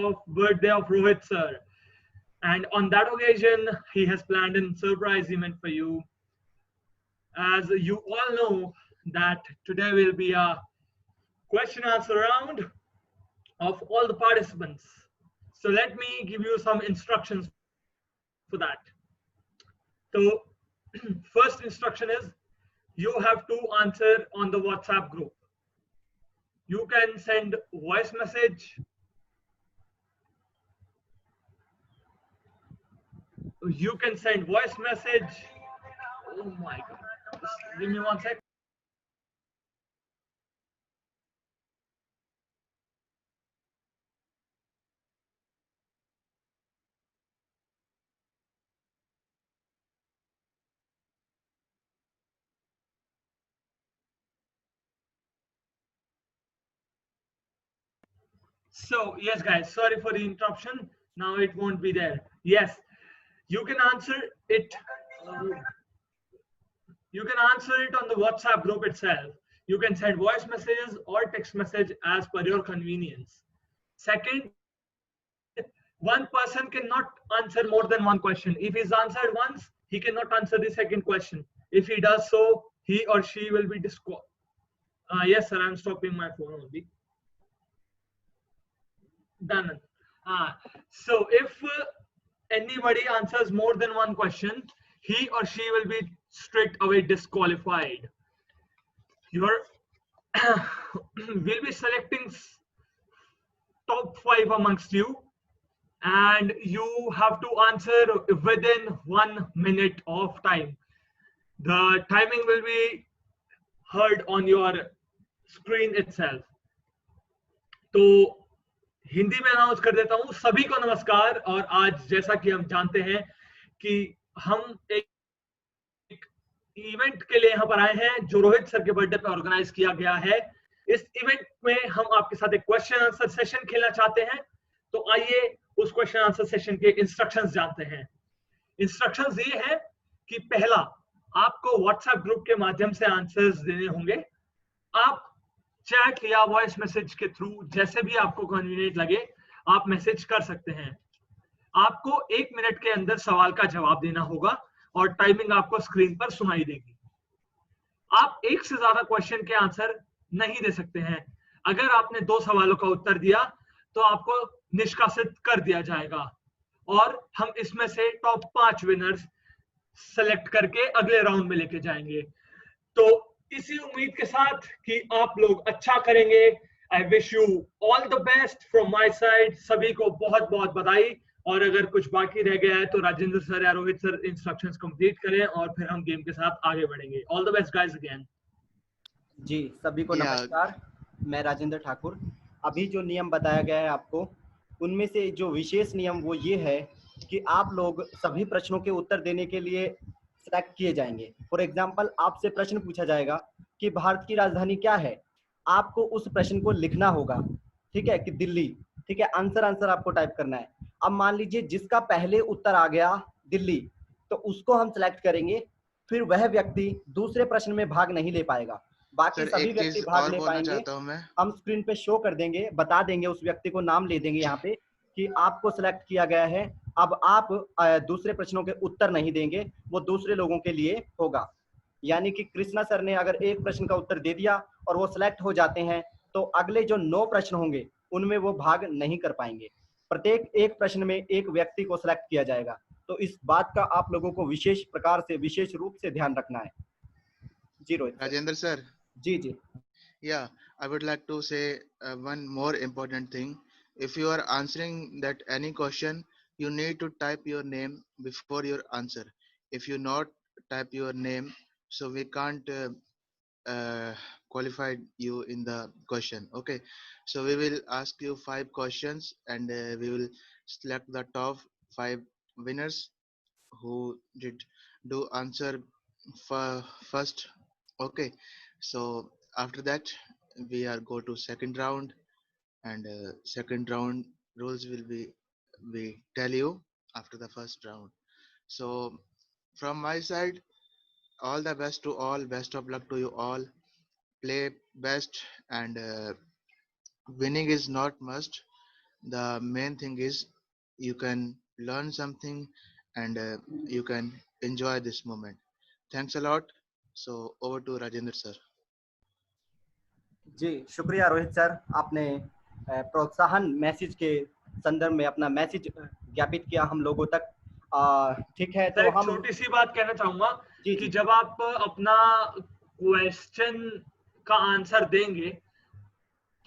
of birthday of Rohit sir. And on that occasion, he has planned a surprise event for you. As you all know that today will be a question answer round of all the participants. So let me give you some instructions for that. So first instruction is you have to answer on the WhatsApp group. You can send voice message. You can send voice message. Oh my god. Just give me 1 sec. So yes, guys, sorry for the interruption. Now it won't be there. Yes, you can answer it. You can answer it on the WhatsApp group itself. You can send voice messages or text message as per your convenience. Second, one person cannot answer more than one question. If he's answered once, he cannot answer the second question. If he does so, he or she will be disqualified. Yes, sir, I'm stopping my phone only. Done. So if anybody answers more than one question, he or she will be straight away disqualified. You're we'll be selecting top five amongst you, and you have to answer within 1 minute of time. The timing will be heard on your screen itself. तो हिंदी में announce कर देता हूं, सभी को नमस्कार। और आज जैसा कि हम जानते हैं कि हम एक इवेंट के लिए यहाँ पर आए हैं जो रोहित सर के बर्थडे पे ऑर्गेनाइज किया गया है। इस इवेंट में हम आपके साथ एक क्वेश्चन आंसर सेशन खेलना चाहते हैं। तो आइए उस क्वेश्चन आंसर सेशन के इंस्ट्रक्शंस जानते हैं। इंस्ट्रक्शंस ये है कि पहला, आपको व्हाट्सएप ग्रुप के माध्यम से आंसर्स देने होंगे। आप चैट या वॉइस मैसेज के थ्रू जैसे भी आपको कन्वीनियंट लगे आप मैसेज कर सकते हैं। आपको 1 मिनट के अंदर सवाल का जवाब देना होगा और टाइमिंग आपको स्क्रीन पर सुनाई देगी। आप एक से ज्यादा क्वेश्चन के आंसर नहीं दे सकते हैं। अगर आपने 2 सवालों का उत्तर दिया तो आपको निष्कासित कर दिया जाएगा और हम इसमें से टॉप 5 विनर्स सेलेक्ट करके अगले राउंड में लेके जाएंगे। तो इसी उम्मीद के साथ कि आप लोग अच्छा करेंगे, I wish you all the best from my side. सभी को बहुत बहुत बधाई। और अगर कुछ बाकी रह गया है तो राजेंद्र सर या रोहित सर इंस्ट्रक्शंस कंप्लीट करें और फिर हम गेम के साथ आगे बढ़ेंगे। All the best guys again. जी सभी को नमस्कार, मैं राजेंद्र ठाकुर। अभी जो नियम बताया गया है आपको, उनमें से जो विशेष नियम वो ये है कि आप लोग सभी प्रश्नों के उत्तर देने के लिए सिलेक्ट किए जाएंगे। फॉर एग्जाम्पल, आपसे प्रश्न पूछा जाएगा कि भारत की राजधानी क्या है, आपको उस प्रश्न को लिखना होगा, ठीक है, कि दिल्ली, ठीक है, आंसर आपको टाइप करना है। अब मान लीजिए जिसका पहले उत्तर आ गया दिल्ली, तो उसको हम सिलेक्ट करेंगे, फिर वह व्यक्ति दूसरे प्रश्न में भाग नहीं ले पाएगा। बाकी सभी व्यक्ति भाग ले पाएंगे। हम स्क्रीन पे शो कर देंगे, बता देंगे, उस व्यक्ति को नाम ले देंगे यहाँ पे कि आपको सिलेक्ट किया गया है। अब आप दूसरे प्रश्नों के उत्तर नहीं देंगे, वो दूसरे लोगों के लिए होगा। यानी कि कृष्णा सर ने अगर एक प्रश्न का उत्तर दे दिया और वो सिलेक्ट हो जाते हैं तो अगले जो 9 प्रश्न होंगे उनमें वो भाग नहीं कर पाएंगे। प्रत्येक एक प्रश्न में एक व्यक्ति को सिलेक्ट किया जाएगा। तो इस बात का आप लोगों को विशेष प्रकार से, विशेष रूप से ध्यान रखना है। जी रोहित राजेंद्र सर। जी जी। Yeah, I would like to say one more important thing. If you are answering that any question, you need to type your name before your answer. If you not type your name, so we can't qualify you in the question. Okay, so we will ask you 5 questions and we will select the top 5 winners who did do answer first. Okay, so after that we are go to second round, and second round rules will be we tell you after the first round. So from my side, all the best to all, best of luck to you all. Play best, and winning is not must, The main thing is you can learn something and you can enjoy this moment. Thanks a lot. So over to Rajendra sir. जी शुक्रिया Rohit sir, आपने प्रोत्साहन message के संदर्भ में अपना message ज्ञापित किया हम लोगों तक। ठीक है, तो एक हम छोटी सी बात कहना चाहूंगा जी कि जी जब आप अपना क्वेश्चन का आंसर देंगे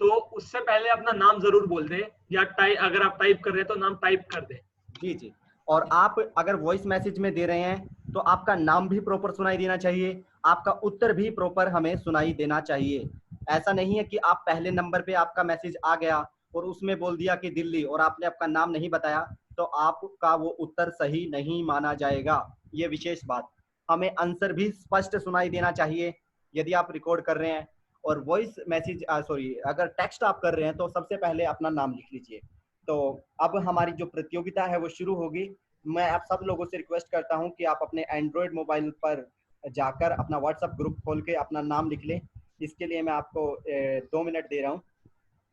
तो उससे पहले अपना नाम जरूर बोल दें, या अगर आप टाइप कर रहे हैं तो नाम टाइप कर दें। जी जी और आप अगर वॉइस मैसेज में दे रहे हैं तो आपका नाम भी प्रॉपर सुनाई देना चाहिए, आपका उत्तर भी प्रॉपर हमें सुनाई देना चाहिए। ऐसा नहीं है कि आप पहले नंबर पे आपका मैसेज आ गया और उसमें बोल दिया कि दिल्ली और आपने आपका नाम नहीं बताया, तो आपका वो उत्तर सही नहीं माना जाएगा। ये विशेष बात, हमें आंसर भी स्पष्ट सुनाई देना चाहिए यदि आप रिकॉर्ड कर रहे हैं। और वॉइस मैसेज सॉरी अगर टेक्स्ट आप कर रहे हैं तो सबसे पहले अपना नाम लिख लीजिए। तो अब हमारी जो प्रतियोगिता है वो शुरू होगी। मैं आप सब लोगों से रिक्वेस्ट करता हूं कि आप अपने एंड्रॉयड मोबाइल पर जाकर अपना व्हाट्सएप ग्रुप खोल के अपना नाम लिख लें। इसके लिए मैं आपको 2 मिनट दे रहा हूं,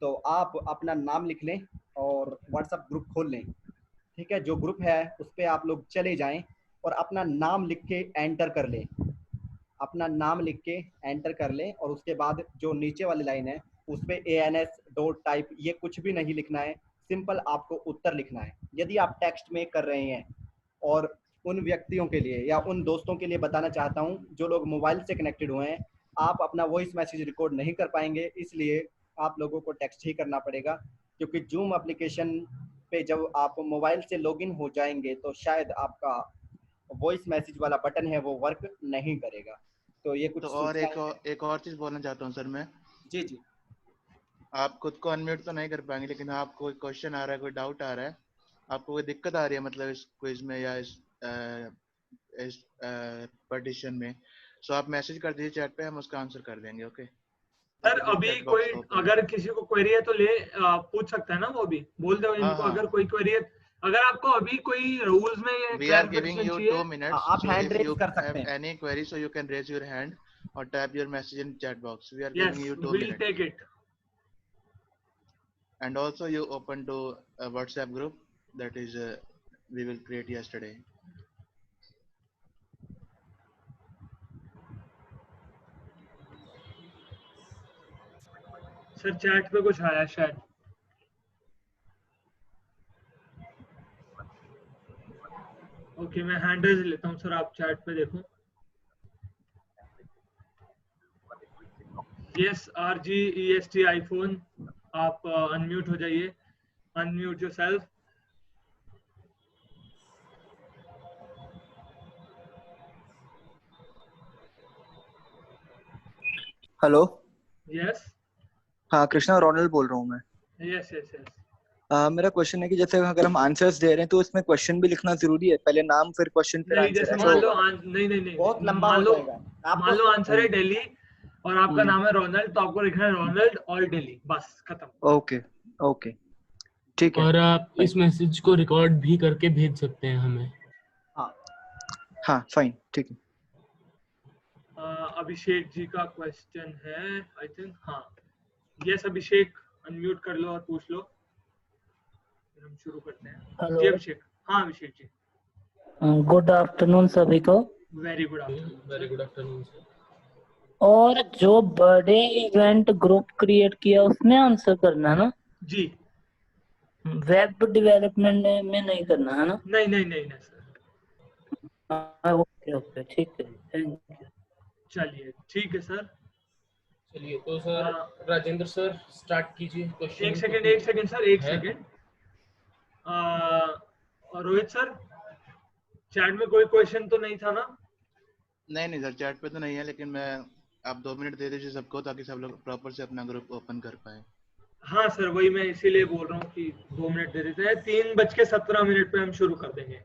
तो आप अपना नाम लिख लें और व्हाट्सएप ग्रुप खोल लें। ठीक है, जो ग्रुप है उस पर आप लोग चले जाएं और अपना नाम लिख के एंटर कर लें। अपना नाम लिख के एंटर कर लें और उसके बाद जो नीचे वाली लाइन है उस पर ANS डॉट टाइप ये कुछ भी नहीं लिखना है, सिंपल आपको उत्तर लिखना है। यदि आप टेक्स्ट में कर रहे हैं, और उन व्यक्तियों के लिए या उन दोस्तों के लिए बताना चाहता हूं जो लोग मोबाइल से कनेक्टेड हुए हैं, आप अपना वॉइस मैसेज रिकॉर्ड नहीं कर पाएंगे, इसलिए आप लोगों को टेक्स्ट ही करना पड़ेगा। क्योंकि जूम एप्लीकेशन पे जब आप मोबाइल से लॉगिन हो जाएंगे तो शायद आपका वॉइस मैसेज वाला बटन है वो वर्क नहीं करेगा। तो ये कुछ तो और एक और चीज बोलना चाहता हूँ सर मैं। जी जी आप खुद को अनम्यूट तो नहीं कर पाएंगे, लेकिन आपको कोई क्वेश्चन आ रहा है, कोई डाउट आ रहा है, आपको कोई दिक्कत आ रही है मतलब इस क्विज में या इस पटिशन में, सो आप मैसेज कर दीजिए चैट पे, हम उसका आंसर कर देंगे। ओके सर अभी अभी चैट कोई बॉक्स ओपन है। अगर किसी को क्वेरी है तो पूछ सकता है ना, वो भी बोल दो हाँ इनको हाँ, अगर कोई क्वेरी है। अगर आपको अभी कोई रूल्स में we are giving clarification you चाहिए। 2 minutes, आप so hand if raise you कर सकते have हैं। any query, so you can raise your hand or type your message in chat box. We are giving yes you two will minutes take it. and also you open to a WhatsApp group that is we will create yesterday. Sir chat पे कुछ आया शायद। Okay मैं hand raise लेता हूँ sir, आप chat पे देखो। यस RGEST आईफोन, आप अनम्यूट हो जाइए, अनम्यूट योरसेल्फ। हेलो। यस हाँ, कृष्णा रोनल बोल रहा हूँ मैं। Yes yes yes. मेरा क्वेश्चन है कि जैसे अगर हम आंसर्स दे रहे हैं तो इसमें क्वेश्चन भी लिखना जरूरी है, पहले नाम फिर क्वेश्चन फिर नहीं, आंसर, जैसे ऐसा मान लो होगा? नहीं नहीं नहीं बहुत नहीं, लंबा हो जाएगा मान लो आंसर है हम्म, दिल्ली और आपका हम्म, नाम है रोनाल्ड, तो आपको लिखना है रोनाल्ड और दिल्ली, बस खत्म। ओके ओके ठीक है। और आप फाइन। इस मैसेज को रिकॉर्ड भी करके भेज सकते हैं हमें। हाँ हाँ फाइन, ठीक है। अभिषेक जी का क्वेश्चन है आई थिंक। हाँ यस अभिषेक, अनम्यूट कर लो और पूछ लो, फिर हम शुरू करते हैं। हेलो, जी अभिषेक। हाँ अभिषेक जी, गुड आफ्टरनून सभी को। Very good afternoon very sir. Good afternoon sir. और जो बर्थडे इवेंट ग्रुप क्रिएट किया उसमें आंसर करना है ना? जी वेब डेवलपमेंट में नहीं करना है ना? नहीं नहीं नहीं नहीं सर। ओके ओके ठीक है, थैंक यू। चलिए ठीक है सर। चलिए तो सर राजेंद्र सर स्टार्ट कीजिए क्वेश्चन। एक सेकंड सर, एक सेकंड। रोहित सर चैट में कोई क्वेश्चन तो नहीं था ना? नहीं सर, चैट पे तो नहीं है, लेकिन मैं आप 2 मिनट दे दीजिए सबको ताकि सब लोग प्रॉपर से अपना ग्रुप ओपन कर पाए। हाँ सर वही मैं इसीलिए बोल रहा हूँ कि 2 मिनट दे देते हैं, 3:17 पे हम शुरू कर देंगे।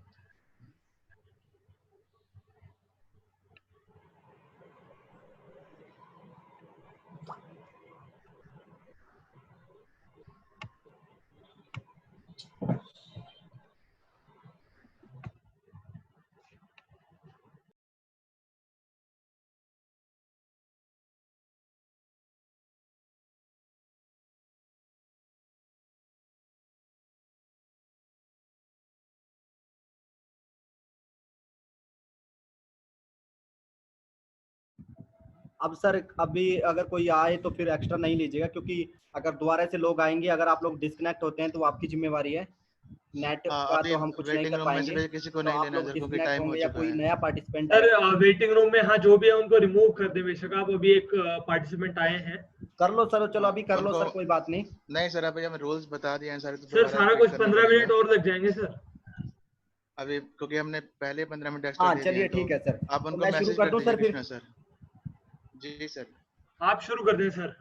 अब सर अभी अगर कोई आए तो फिर एक्स्ट्रा नहीं लीजिएगा, क्योंकि अगर दोबारा से लोग आएंगे, अगर आप लोग डिस्कनेक्ट होते हैं तो आपकी जिम्मेवारी है। नेट का अभी तो हम कुछ नहीं वेटिंग कर रूम में पाएंगे, से किसी को तो नहीं आप लेना लोग सर, क्योंकि डिस्कनेक्ट टाइम हो होंगे या चुका कोई है। नया पार्टिसिपेंट सर आए। वेटिंग रूम में हाँ जो भी है उनको रिमूव कर दे बेशक आप। अभी एक पार्टिसिपेंट आए हैं। कर लो सर, चलो अभी कर लो उनको सर, कोई बात नहीं। नहीं सर, अभी हमें रूल्स बता दिए हैं सर, तो सर दोबारा सारा रिपीट कुछ करना 15 मिनट पड़ेगा और लग जाएंगे सर। अभी, क्योंकि हमने पहले 15 मिनट एक्स्ट्रा हाँ दे दिए चलिए हैं, तो ठीक है सर, आप तो उनको मैं शुरू मैसेज कर कर दूं दीजिए सर फिर। कृष्णा सर। जी सर। आप शुरू कर दें सर।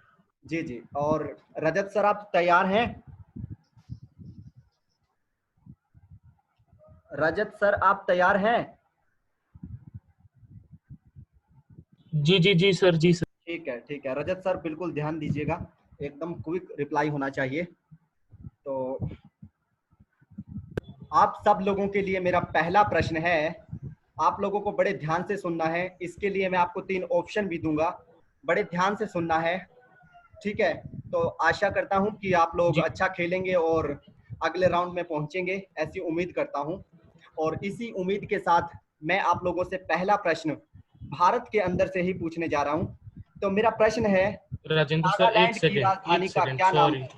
जी जी। और रजत सर आप तैयार हैं? रजत सर आप तैयार हैं? जी जी जी सर, जी सर। ठीक है रजत सर, बिल्कुल ध्यान दीजिएगा, एकदम क्विक रिप्लाई होना चाहिए। तो आप सब लोगों के लिए मेरा पहला प्रश्न है, आप लोगों को बड़े ध्यान से सुनना है, इसके लिए मैं आपको 3 ऑप्शन भी दूंगा, बड़े ध्यान से सुनना है, ठीक है? तो आशा करता हूं कि आप लोग जी। अच्छा खेलेंगे और अगले राउंड में पहुंचेंगे, ऐसी उम्मीद करता हूं। और इसी उम्मीद के साथ मैं आप लोगों से पहला प्रश्न भारत के अंदर से ही पूछने जा रहा हूं। तो मेरा प्रश्न है, राजेंद्र सर एक नागालैंड की सेकेंड, राजधानी एक का सेकेंड, क्या नाम सॉरी। है?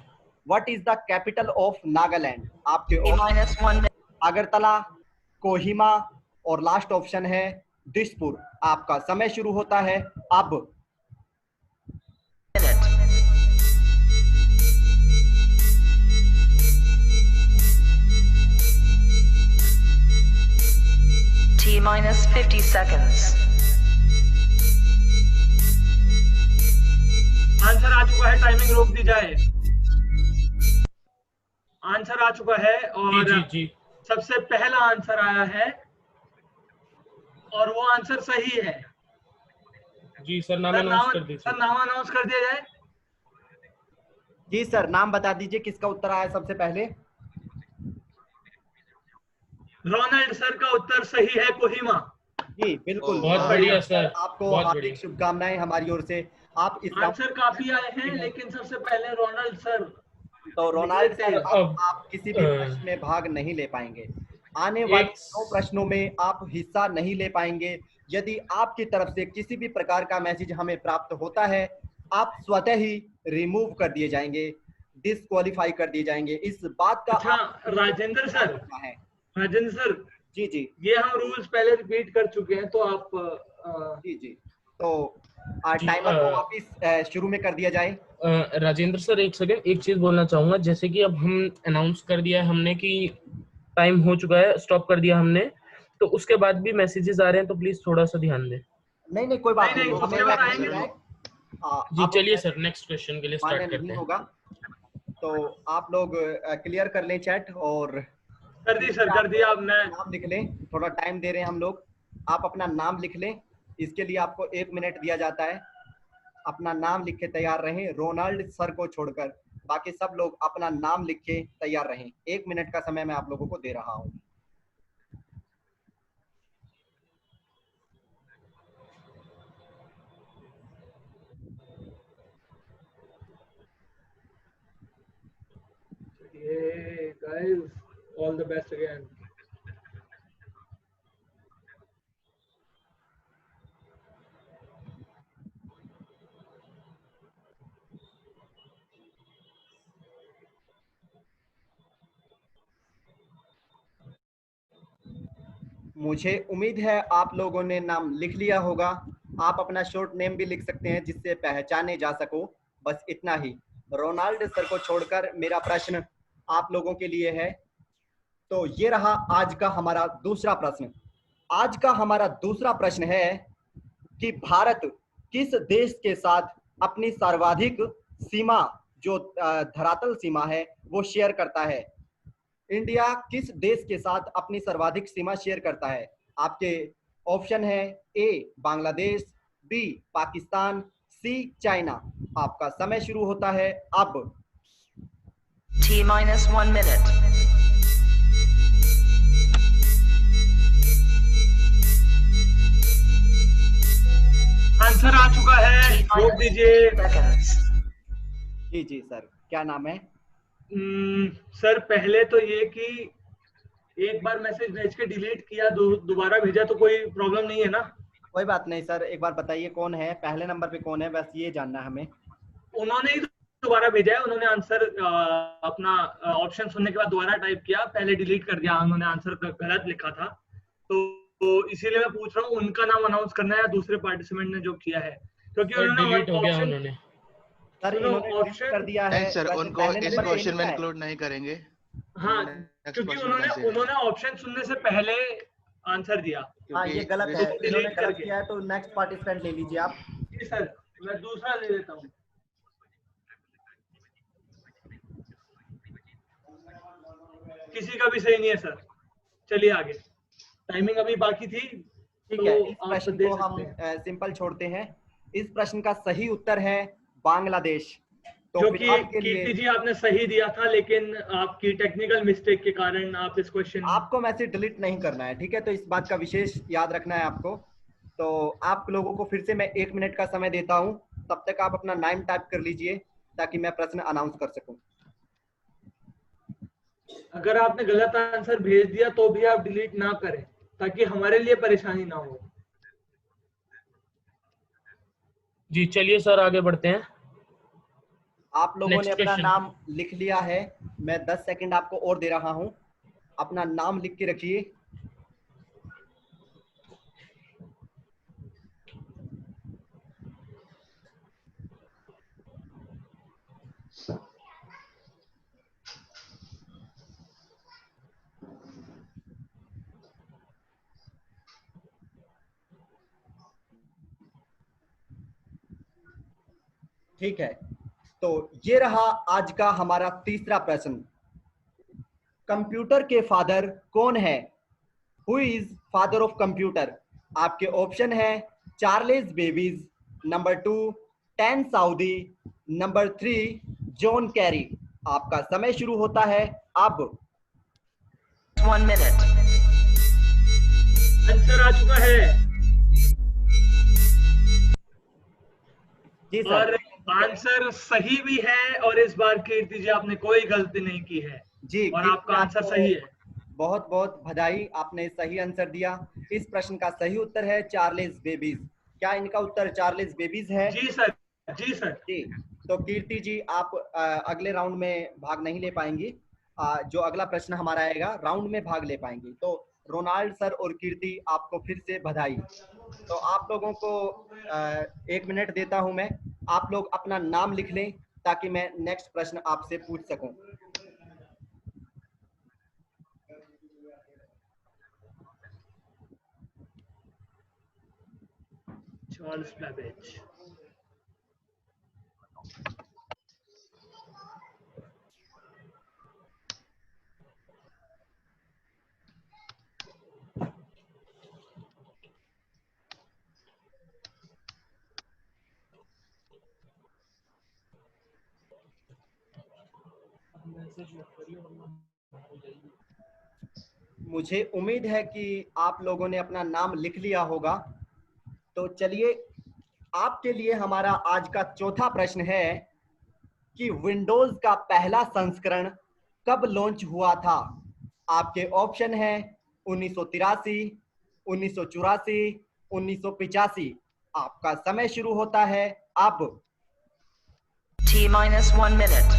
What is the capital of Nagaland? आपके ऑप्शन अगरतला, कोहिमा और लास्ट ऑप्शन है दिसपुर। आपका समय शुरू होता है अब। T-minus 50 seconds. आंसर आ चुका है, टाइमिंग रोक दी जाए। आंसर आ चुका है और जी जी सबसे पहला आंसर आया है और वो आंसर सही है। जी सर, नाम अनाउंस कर दीजिए। सर नाम अनाउंस कर दिया जाए। जी सर, नाम बता दीजिए किसका उत्तर आया सबसे पहले। रोनाल्ड सर का उत्तर सही है, कोहिमा। जी बिल्कुल, बहुत बढ़िया सर, आपको बहुत हार्दिक बढ़िया। शुभकामनाएं हमारी ओर से। आप इस आंसर काफी आए हैं लेकिन सबसे पहले रोनाल्ड सर। तो रोनाल्ड सर, अब आप किसी भी प्रश्न में भाग नहीं ले पाएंगे। आने वाले 9 प्रश्नों में आप हिस्सा नहीं ले पाएंगे। यदि आपकी तरफ से किसी भी प्रकार का मैसेज हमें प्राप्त होता है, आप स्वतः ही रिमूव कर दिए जाएंगे, डिस्क्वालीफाई कर दिए जाएंगे। इस बात का अच्छा राजेंद्र सर, है। राजेंद्र सर जी जी ये हम रूल्स पहले रिपीट कर चुके हैं, तो आप जी जी। तो टाइमर को वापिस शुरू में कर दिया जाए। राजेंद्र सर एक सेकंड, एक चीज बोलना चाहूंगा। जैसे कि अब हम अनाउंस कर दिया है हमने कि टाइम हो चुका है, स्टॉप कर दिया हमने, तो उसके बाद भी मैसेजेस आ रहे हैं, तो प्लीज थोड़ा सा ध्यान दें। नहीं कोई बात नहीं, उसके बाद आएंगे जी चलिए सर, नेक्स्ट क्वेश्चन के लिए स्टार्ट करते हैं। होगा तो आप लोग क्लियर कर लें चैट और कर दी सर, कर दिया आपने। नाम लिख लें, थोड़ा टाइम दे रहे हैं हम लोग, आप अपना नाम लिख लें। इसके लिए आपको 1 मिनट दिया जाता है। अपना नाम लिख के तैयार रहें, रोनाल्ड सर को छोड़कर बाकी सब लोग अपना नाम लिख के तैयार रहें। 1 मिनट का समय मैं आप लोगों को दे रहा हूं। Hey guys, all the best again. मुझे उम्मीद है आप लोगों ने नाम लिख लिया होगा। आप अपना शॉर्ट नेम भी लिख सकते हैं जिससे पहचाने जा सको, बस इतना ही। रोनाल्ड सर को छोड़कर मेरा प्रश्न आप लोगों के लिए है। तो ये रहा आज का हमारा दूसरा प्रश्न। आज का हमारा दूसरा प्रश्न है कि भारत किस देश के साथ अपनी सर्वाधिक सीमा, जो धरातल सीमा है, वो शेयर करता है? इंडिया किस देश के साथ अपनी सर्वाधिक सीमा शेयर करता है? आपके ऑप्शन है ए बांग्लादेश, बी पाकिस्तान, सी चाइना। आपका समय शुरू होता है अब। T-minus 1 minute. आंसर आ चुका है, रोक दीजिए। जी जी सर, क्या नाम है? सर पहले तो ये कि एक बार मैसेज भेज के डिलीट किया, दोबारा भेजा तो कोई प्रॉब्लम नहीं है ना? कोई बात नहीं सर, एक बार बताइए कौन है पहले नंबर पे, कौन है, बस ये जानना है हमें। उन्होंने ही दोबारा भेजा है, उन्होंने आंसर अपना ऑप्शन सुनने के बाद दोबारा टाइप किया, पहले डिलीट कर दिया, उन्होंने आंसर गलत लिखा था, तो इसीलिए मैं पूछ रहा हूँ उनका नाम अनाउंस करना है या दूसरे पार्टिसिपेंट ने जो किया है, क्योंकि उन्होंने ऑप्शन सर इन्होंने ऑप्शन कर दिया है सर, उनको इस क्वेश्चन में इंक्लूड नहीं करेंगे। हाँ, क्योंकि उन्होंने ऑप्शन सुनने से पहले आंसर दिया। हाँ ये गलत है, इन्होंने गलत किया है, तो नेक्स्ट पार्टिसिपेंट ले लीजिए आप। जी सर, मैं दूसरा ले लेता हूँ। किसी का भी सही नहीं है सर, चलिए आगे, टाइमिंग अभी बाकी थी। ठीक है, इस प्रश्न को हम सिंपल छोड़ते हैं। इस प्रश्न का सही उत्तर है बांग्लादेश। तो जो कि कीर्ति जी आपने सही दिया था, लेकिन आपकी टेक्निकल मिस्टेक के कारण आप इस क्वेश्चन, आपको मैसेज डिलीट नहीं करना है, ठीक है, तो इस बात का विशेष याद रखना है आपको। तो आप लोगों को फिर से मैं 1 मिनट का समय देता हूं, तब तक आप अपना नाम टाइप कर लीजिए ताकि मैं प्रश्न अनाउंस कर सकूं। अगर आपने गलत आंसर भेज दिया तो भी आप डिलीट ना करें, ताकि हमारे लिए परेशानी ना हो। जी चलिए सर आगे बढ़ते हैं। आप लोगों ने अपना नाम लिख लिया है, मैं 10 सेकंड आपको और दे रहा हूं, अपना नाम लिख के रखिए। ठीक है, तो ये रहा आज का हमारा तीसरा प्रश्न। कंप्यूटर के फादर कौन है? Who is father of computer? आपके ऑप्शन है चार्ल्स बेबीज, नंबर 2 टेन साउदी, नंबर 3 जॉन कैरी। आपका समय शुरू होता है अब। 1 minute. आंसर आ चुका है जी सर, और आंसर सही भी है, और इस बार कीर्ति जी आपने कोई गलती नहीं की है जी, और आपका आंसर सही है। बहुत बहुत बधाई, आपने सही आंसर दिया। इस प्रश्न का सही उत्तर है चार्ल्स बेबीज। क्या इनका उत्तर चार्ल्स बेबीज है? जी सर, जी सर। जी, तो कीर्ति जी आप अगले राउंड में भाग नहीं ले पाएंगी। जो अगला प्रश्न हमारा आएगा राउंड में भाग ले पाएंगी। तो रोनाल्ड सर और कीर्ति आपको फिर से बधाई। तो आप लोगों को 1 मिनट देता हूं मैं, आप लोग अपना नाम लिख लें ताकि मैं नेक्स्ट प्रश्न आपसे पूछ सकूं। Charles Babbage. मुझे उम्मीद है कि आप लोगों ने अपना नाम लिख लिया होगा। तो चलिए, आपके लिए हमारा आज का चौथा प्रश्न है कि विंडोज का पहला संस्करण कब लॉन्च हुआ था? आपके ऑप्शन है 1983, 1984, 1985। आपका समय शुरू होता है अब। T-1 minute.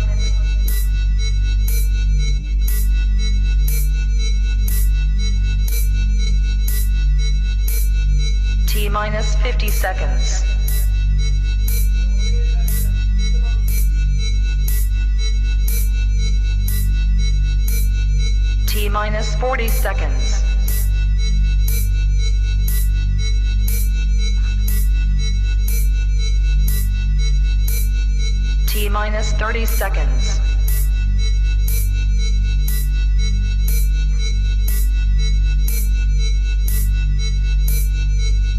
T-50 seconds. T-40 seconds. T-30 seconds.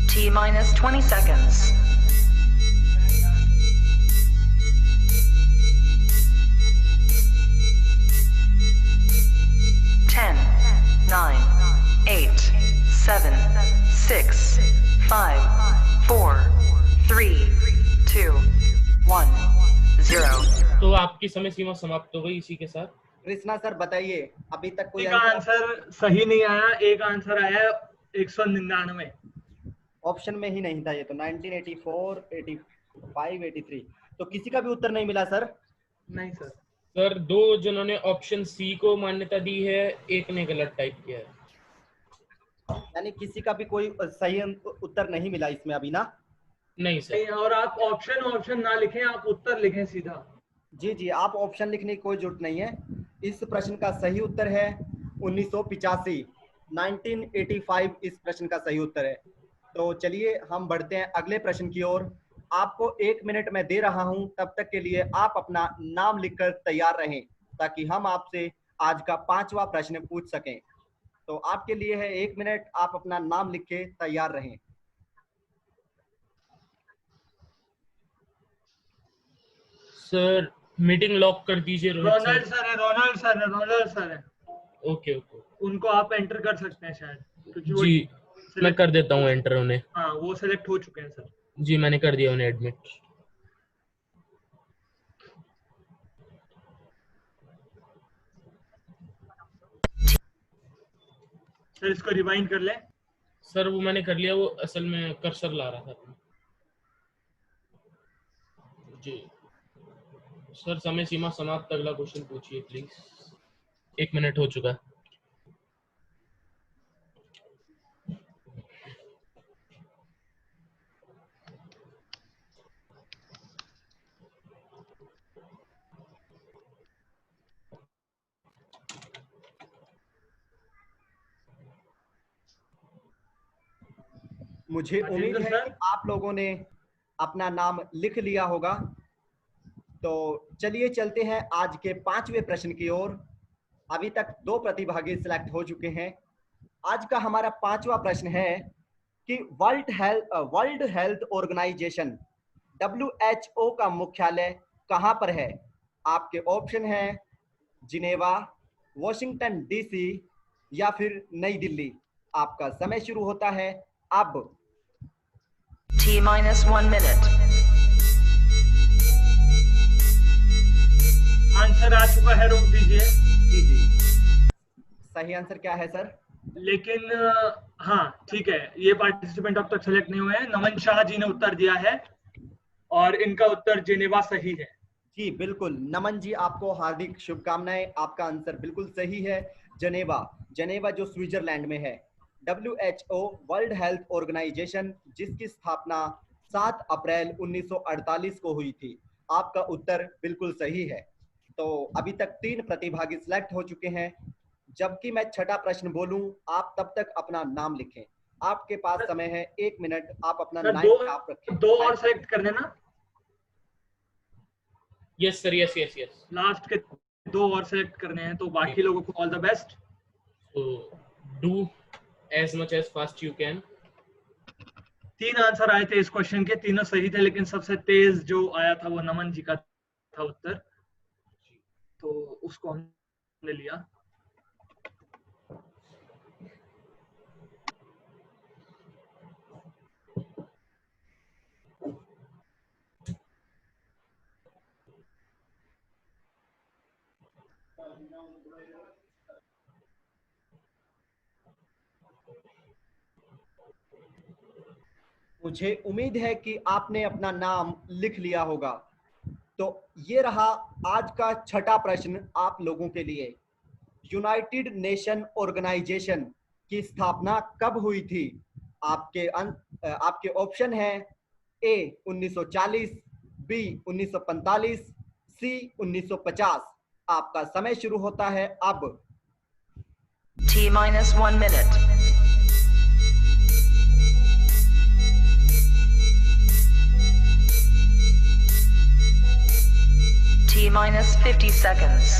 T-20 seconds. Ten, 9, 8, 7, 6, 5, 4, 3, 2, 1, 0. तो आपकी समय सीमा समाप्त हो गई इसी के साथ। कृष्णा सर बताइए, अभी तक कोई एक आंसर सही नहीं आया, एक आंसर आया 199। ऑप्शन में ही नहीं था ये तो। 1984, 85, 83 तो किसी का भी उत्तर नहीं मिला सर। नहीं सर। सर दो जिन्होंने ऑप्शन सी को मान्यता दी है, एक ने गलत टाइप किया है। यानी किसी का भी कोई सही उत्तर नहीं मिला इसमें अभी ना? नहीं सर। और आप ऑप्शन ना लिखें, आप उत्तर लिखें सीधा। जी जी, आप ऑप्शन लिखने की कोई जरूरत नहीं है। इस प्रश्न का सही उत्तर है 1985, 1985 इस प्रश्न का सही उत्तर है। तो चलिए हम बढ़ते हैं अगले प्रश्न की ओर। आपको 1 मिनट में दे रहा हूं, तब तक के लिए आप अपना नाम लिखकर तैयार रहें ताकि हम आपसे आज का 5वां प्रश्न पूछ सकें। तो आपके लिए है 1 मिनट, आप अपना नाम लिख के तैयार रहें। सर मीटिंग लॉक कर दीजिए। रोनाल्ड सर है। ओके ओके, उनको आप एंटर कर सकते हैं शायद, क्योंकि वो जी मैं कर देता हूँ एंटर उन्हें। हाँ, वो सिलेक्ट हो चुके हैं सर। जी मैंने कर दिया उन्हें एडमिट। सर इसको रिवाइंड कर ले। सर वो मैंने कर लिया, वो असल में कर्सर ला रहा था। जी सर समय सीमा समाप्त, अगला क्वेश्चन पूछिए प्लीज। 1 मिनट हो चुका है। मुझे उम्मीद है कि आप लोगों ने अपना नाम लिख लिया होगा। तो चलिए चलते हैं आज के 5वें प्रश्न की ओर। अभी तक 2 प्रतिभागी सिलेक्ट हो चुके हैं। आज का हमारा 5वां प्रश्न है कि वर्ल्ड हेल्थ ऑर्गेनाइजेशन WHO का मुख्यालय कहां पर है? आपके ऑप्शन हैं जिनेवा, वॉशिंगटन DC या फिर नई दिल्ली। आपका समय शुरू होता है अब। T-1 minute. आंसर आ चुका है, रोक दीजिए। जी जी, सही आंसर क्या है सर? लेकिन हाँ ठीक है, ये पार्टिसिपेंट अब तक सेलेक्ट नहीं हुए हैं। नमन शाह जी ने उत्तर दिया है और इनका उत्तर जिनेवा सही है। जी बिल्कुल, नमन जी आपको हार्दिक शुभकामनाएं। आपका आंसर बिल्कुल सही है, जनेवा जो स्विट्जरलैंड में है। WHO वर्ल्ड हेल्थ ऑर्गेनाइजेशन, जिसकी स्थापना 7 अप्रैल 1948 को हुई थी। आपका उत्तर बिल्कुल सही है। तो अभी तक 3 प्रतिभागी सिलेक्ट हो चुके हैं। जबकि मैं 6ठा प्रश्न बोलूं, आप तब तक अपना नाम लिखें। आपके पास समय है 1 मिनट, आप अपना नाम आप रखें। 2 और सेलेक्ट कर देना। Yes sir, yes yes yes. Last के 2 और सेलेक्ट करने हैं, तो बाकी लोगों को all the best. So do as much as fast you can. 3 answer आए थे इस क्वेश्चन के, तीनों सही थे, लेकिन सबसे तेज जो आया था वो नमन जी का था उत्तर, तो उसको हमने लिया। मुझे उम्मीद है कि आपने अपना नाम लिख लिया होगा। तो ये रहा आज का 6ठा प्रश्न आप लोगों के लिए। यूनाइटेड नेशन ऑर्गेनाइजेशन की स्थापना कब हुई थी? आपके ऑप्शन है A 1940, B 1945, C 1950। आपका समय शुरू होता है अब। T-1 minute. T-50 seconds.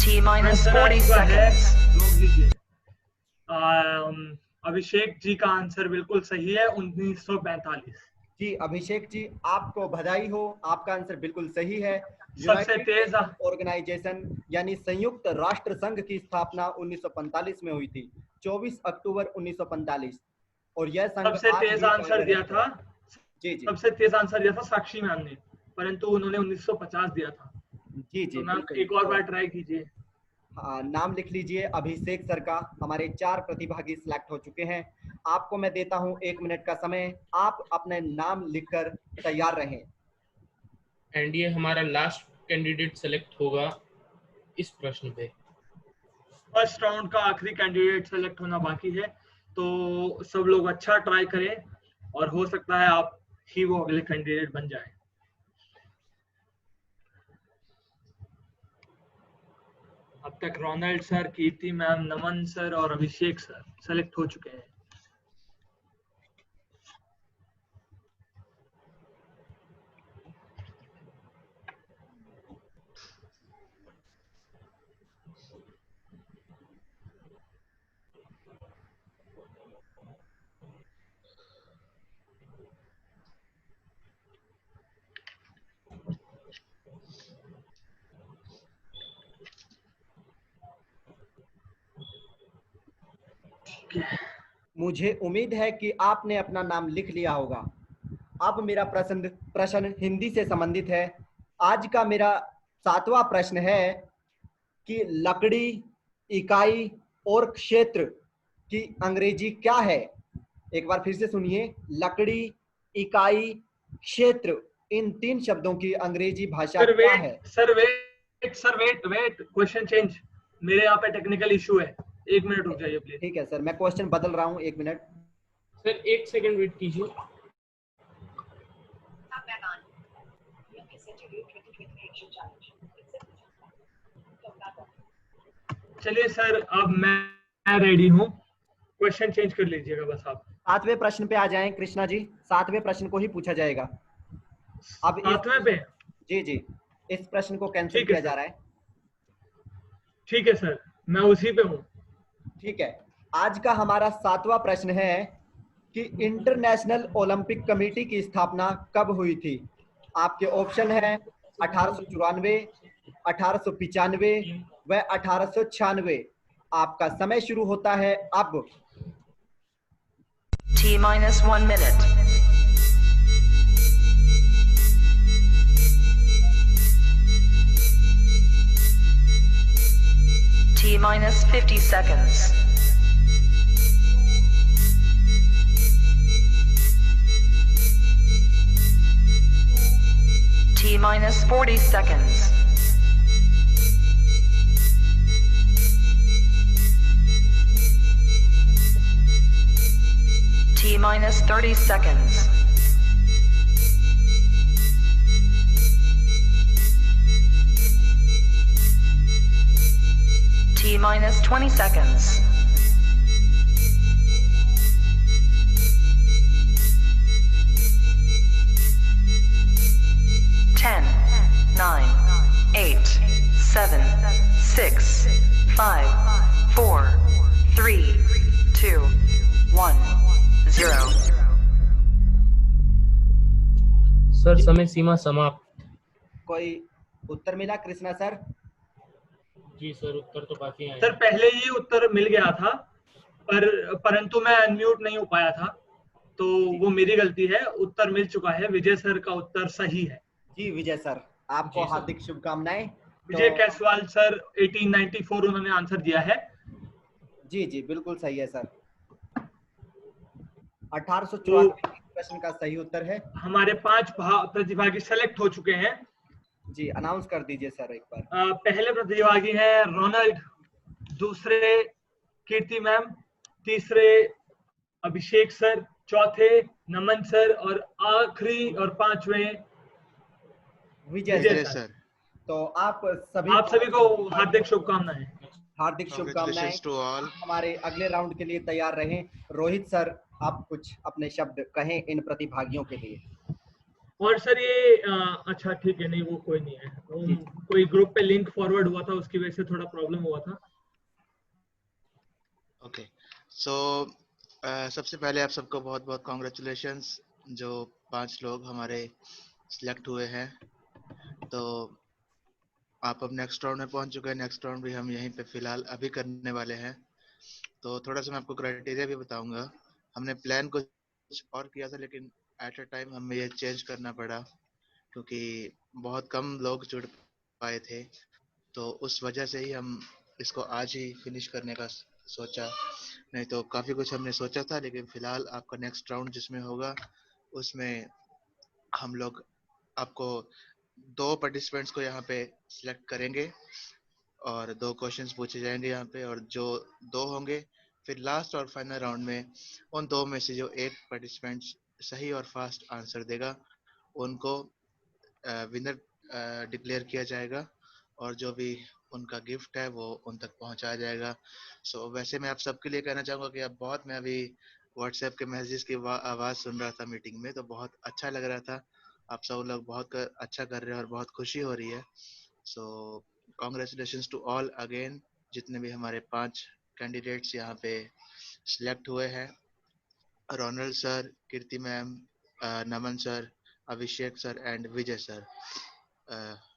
T-40 seconds. Abhishek ji का आंसर बिल्कुल सही है, 1945। जी अभिषेक जी, आपको बधाई हो, आपका आंसर बिल्कुल सही है। सबसे तेज ऑर्गेनाइजेशन यानी संयुक्त राष्ट्र संघ की स्थापना 1945 में हुई थी, 24 अक्टूबर 1945। और यह संघ सबसे तेज आंसर दिया था। जी जी, सबसे तेज आंसर दिया था साक्षी मैम ने, परंतु उन्होंने 1950 दिया था। जी जी तो मैम बिल्कुल। एक और बार ट्राई कीजिए। हाँ, नाम लिख लीजिए अभिषेक सर का। हमारे 4 प्रतिभागी सिलेक्ट हो चुके हैं। आपको मैं देता हूं 1 मिनट का समय, आप अपने नाम लिखकर तैयार रहें। एंड ये हमारा लास्ट कैंडिडेट सेलेक्ट होगा इस प्रश्न पे। फर्स्ट राउंड का आखिरी कैंडिडेट सेलेक्ट होना बाकी है, तो सब लोग अच्छा ट्राई करें और हो सकता है आप ही वो अगले कैंडिडेट बन जाए। अब तक Ronald sir, Kirti ma'am, Naman sir और अभिषेक सर सेलेक्ट हो चुके हैं। मुझे उम्मीद है कि आपने अपना नाम लिख लिया होगा। अब मेरा प्रश्न हिंदी से संबंधित है। आज का मेरा 7वां प्रश्न है कि लकड़ी, इकाई और क्षेत्र की अंग्रेजी क्या है। एक बार फिर से सुनिए, लकड़ी, इकाई, क्षेत्र, इन 3 शब्दों की अंग्रेजी भाषा सर क्या है? Wait, question change. मेरे यहाँ पे टेक्निकल इशू है, 1 मिनट रुक जाइए प्लीज। ठीक है सर, मैं क्वेश्चन बदल रहा हूँ, 1 मिनट। सर 1 सेकंड वेट कीजिए। चलिए सर, अब मैं रेडी हूँ, क्वेश्चन चेंज कर लीजिएगा बस आप। 7वें प्रश्न पे आ जाएं कृष्णा जी, 7वें प्रश्न को ही पूछा जाएगा। अब 7वें पे? जी जी, इस प्रश्न को कैंसिल ठीक है किया जा सर। रहा है। ठीक है सर, मैं उसी पे हूँ। ठीक है, आज का हमारा 7वां प्रश्न है कि इंटरनेशनल ओलंपिक कमेटी की स्थापना कब हुई थी। आपके ऑप्शन है 1894, 1895 व 1896। आपका समय शुरू होता है अब। T-1 minute. T-50 seconds. T-40 seconds. T-30 seconds. T-20 seconds. Ten, 9, 8, 7, 6, 5, 4, 3, 2, 1, 0. Sir समय सीमा समाप्त। कोई उत्तर मिला कृष्णा सर? जी सर, उत्तर तो काफी आए। सर पहले ही उत्तर मिल गया था, परंतु मैं अनम्यूट नहीं हो पाया था, तो वो मेरी गलती है। उत्तर मिल चुका है, विजय सर का उत्तर सही है। जी विजय सर, आपको जी सर। हार्दिक शुभकामनाएं। विजय कैसवाल सर 1894 उन्होंने आंसर दिया है। जी जी बिल्कुल सही है सर। 1894 प्रश्न का सही उत्तर है। हमारे 5 प्रतिभागी सेलेक्ट हो चुके हैं। जी अनाउंस कर दीजिए सर एक बार। पहले प्रतिभागी हैं रोनाल्ड, दूसरे कीर्ति मैम, तीसरे अभिषेक सर, चौथे नमन सर और आखिरी और 5वें विजय सर। तो आप सभी को हार्दिक शुभकामनाएं। हार्दिक शुभकामनाएं। Congratulations to all. हमारे अगले राउंड के लिए तैयार रहें। रोहित सर, आप कुछ अपने शब्द कहें इन प्रतिभागियों के लिए। और सर ये अच्छा ठीक है, नहीं वो कोई नहीं है, कोई ग्रुप पे लिंक फॉरवर्ड हुआ था, उसकी वजह से थोड़ा प्रॉब्लम हुआ था। ओके, सो सबसे पहले आप सबको बहुत बहुत कॉन्ग्रेचुलेशंस, जो 5 लोग हमारे सिलेक्ट हुए हैं। तो आप अब नेक्स्ट राउंड में पहुंच चुके हैं। नेक्स्ट राउंड भी हम यहीं पे फिलहाल अभी करने वाले हैं। तो थोड़ा सा मैं आपको क्राइटेरिया भी बताऊंगा। हमने प्लान कुछ और किया था, लेकिन एट अ टाइम हमें ये चेंज करना पड़ा, क्योंकि बहुत कम लोग जुड़ पाए थे, तो उस वजह से ही हम इसको आज ही फिनिश करने का सोचा। नहीं तो काफ़ी कुछ हमने सोचा था, लेकिन फ़िलहाल आपका नेक्स्ट राउंड जिसमें होगा उसमें हम लोग आपको 2 पार्टिसिपेंट्स को यहाँ पे सिलेक्ट करेंगे और 2 क्वेश्चंस पूछे जाएंगे यहाँ पे, और जो 2 होंगे फिर लास्ट और फाइनल राउंड में उन 2 में से जो एक पार्टिसिपेंट सही और फास्ट आंसर देगा उनको विनर डिक्लेयर किया जाएगा, और जो भी उनका गिफ्ट है वो उन तक पहुंचाया जाएगा। सो वैसे मैं आप सबके लिए कहना चाहूँगा कि अब बहुत, मैं अभी व्हाट्सएप के मैसेजेस की आवाज़ सुन रहा था मीटिंग में, तो बहुत अच्छा लग रहा था। आप सब लोग बहुत अच्छा कर रहे हैं और बहुत खुशी हो रही है। So congratulations to all again, जितने भी हमारे 5 कैंडिडेट्स यहाँ पे सिलेक्ट हुए हैं, Ronald sir, Kirti ma'am, Naman sir, Abhishek sir and Vijay sir.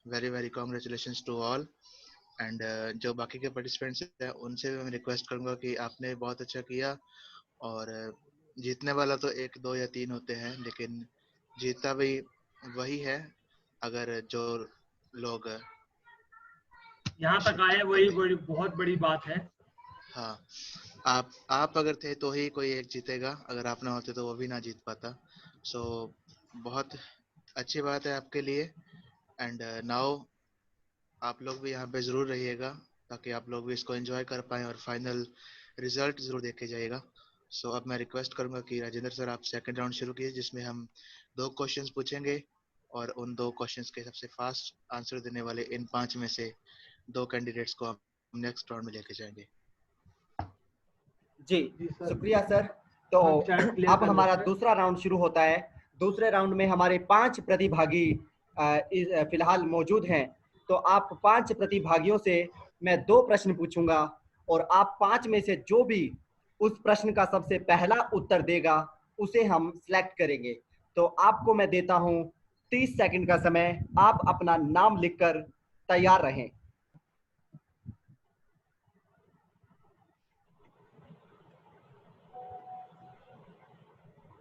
Very very congratulations to all. And जो बाकी के पार्टिसिपेंट्स हैं उनसे भी मैं रिक्वेस्ट करूंगा कि आपने बहुत अच्छा किया, और जीतने वाला तो 1, 2 या 3 होते हैं, लेकिन जीता भी वही है अगर जो लोग यहाँ तक आए, वही बहुत बड़ी बात है। हाँ, आप अगर थे तो ही कोई एक जीतेगा, अगर आप ना होते तो वो भी ना जीत पाता। सो बहुत अच्छी बात है आपके लिए। एंड नाउ आप लोग भी यहाँ पे ज़रूर रहिएगा ताकि आप लोग भी इसको एंजॉय कर पाएँ और फाइनल रिजल्ट ज़रूर देखे जाएगा। सो अब मैं रिक्वेस्ट करूँगा कि राजेंद्र सर आप सेकंड राउंड शुरू कीजिए, जिसमें हम 2 क्वेश्चंस पूछेंगे और उन 2 क्वेश्चंस के सबसे फास्ट आंसर देने वाले इन 5 में से 2 कैंडिडेट्स को हम नेक्स्ट राउंड में लेके जाएंगे। जी शुक्रिया सर। तो अब हमारा दूसरा राउंड शुरू होता है। दूसरे राउंड में हमारे 5 प्रतिभागी फिलहाल मौजूद हैं। तो आप 5 प्रतिभागियों से मैं 2 प्रश्न पूछूंगा और आप 5 में से जो भी उस प्रश्न का सबसे पहला उत्तर देगा उसे हम सिलेक्ट करेंगे। तो आपको मैं देता हूं 30 सेकंड का समय। आप अपना नाम लिखकर तैयार रहें।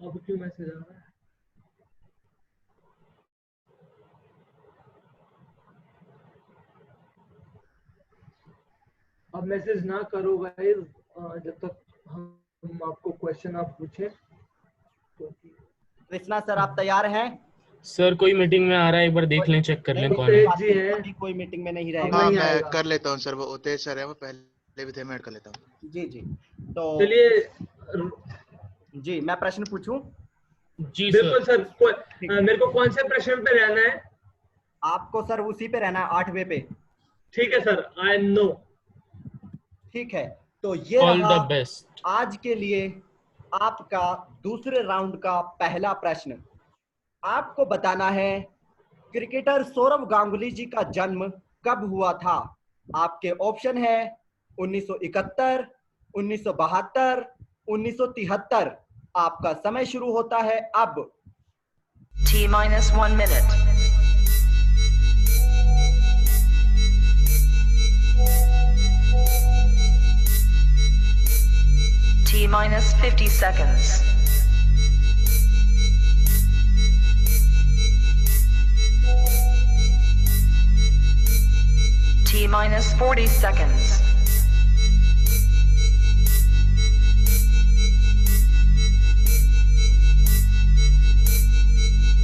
अब क्यों मैसेज आ रहा है? अब मैसेज ना करो गाइस, जब तक हम आपको क्वेश्चन आप पूछे। कृष्णा सर आप तैयार हैं? सर कोई मीटिंग में आ रहा है, एक बार देख लें, चेक कर लें कौन है। जी है, अभी कोई मीटिंग में नहीं रहेगा। हाँ मैं कर लेता हूँ सर, वो उतेज सर है, वो पहले भी थे, मैं कर लेता हूँ। जी जी, तो चलिए जी मैं प्रश्न पूछूं? जी बिल्कुल सर। मेरे को कौन से प्रश्न पे रहना है? आपको सर उसी पे रहना है, 8वें पे। ठीक है सर, आई नो। ठीक है, तो ये ऑल रहा द बेस्ट आज के लिए आपका दूसरे राउंड का पहला प्रश्न। आपको बताना है क्रिकेटर सौरव गांगुली जी का जन्म कब हुआ था। आपके ऑप्शन है 1971, 1972, 1973। आपका समय शुरू होता है अब। T-1 minute. T-50 seconds. T-40 seconds.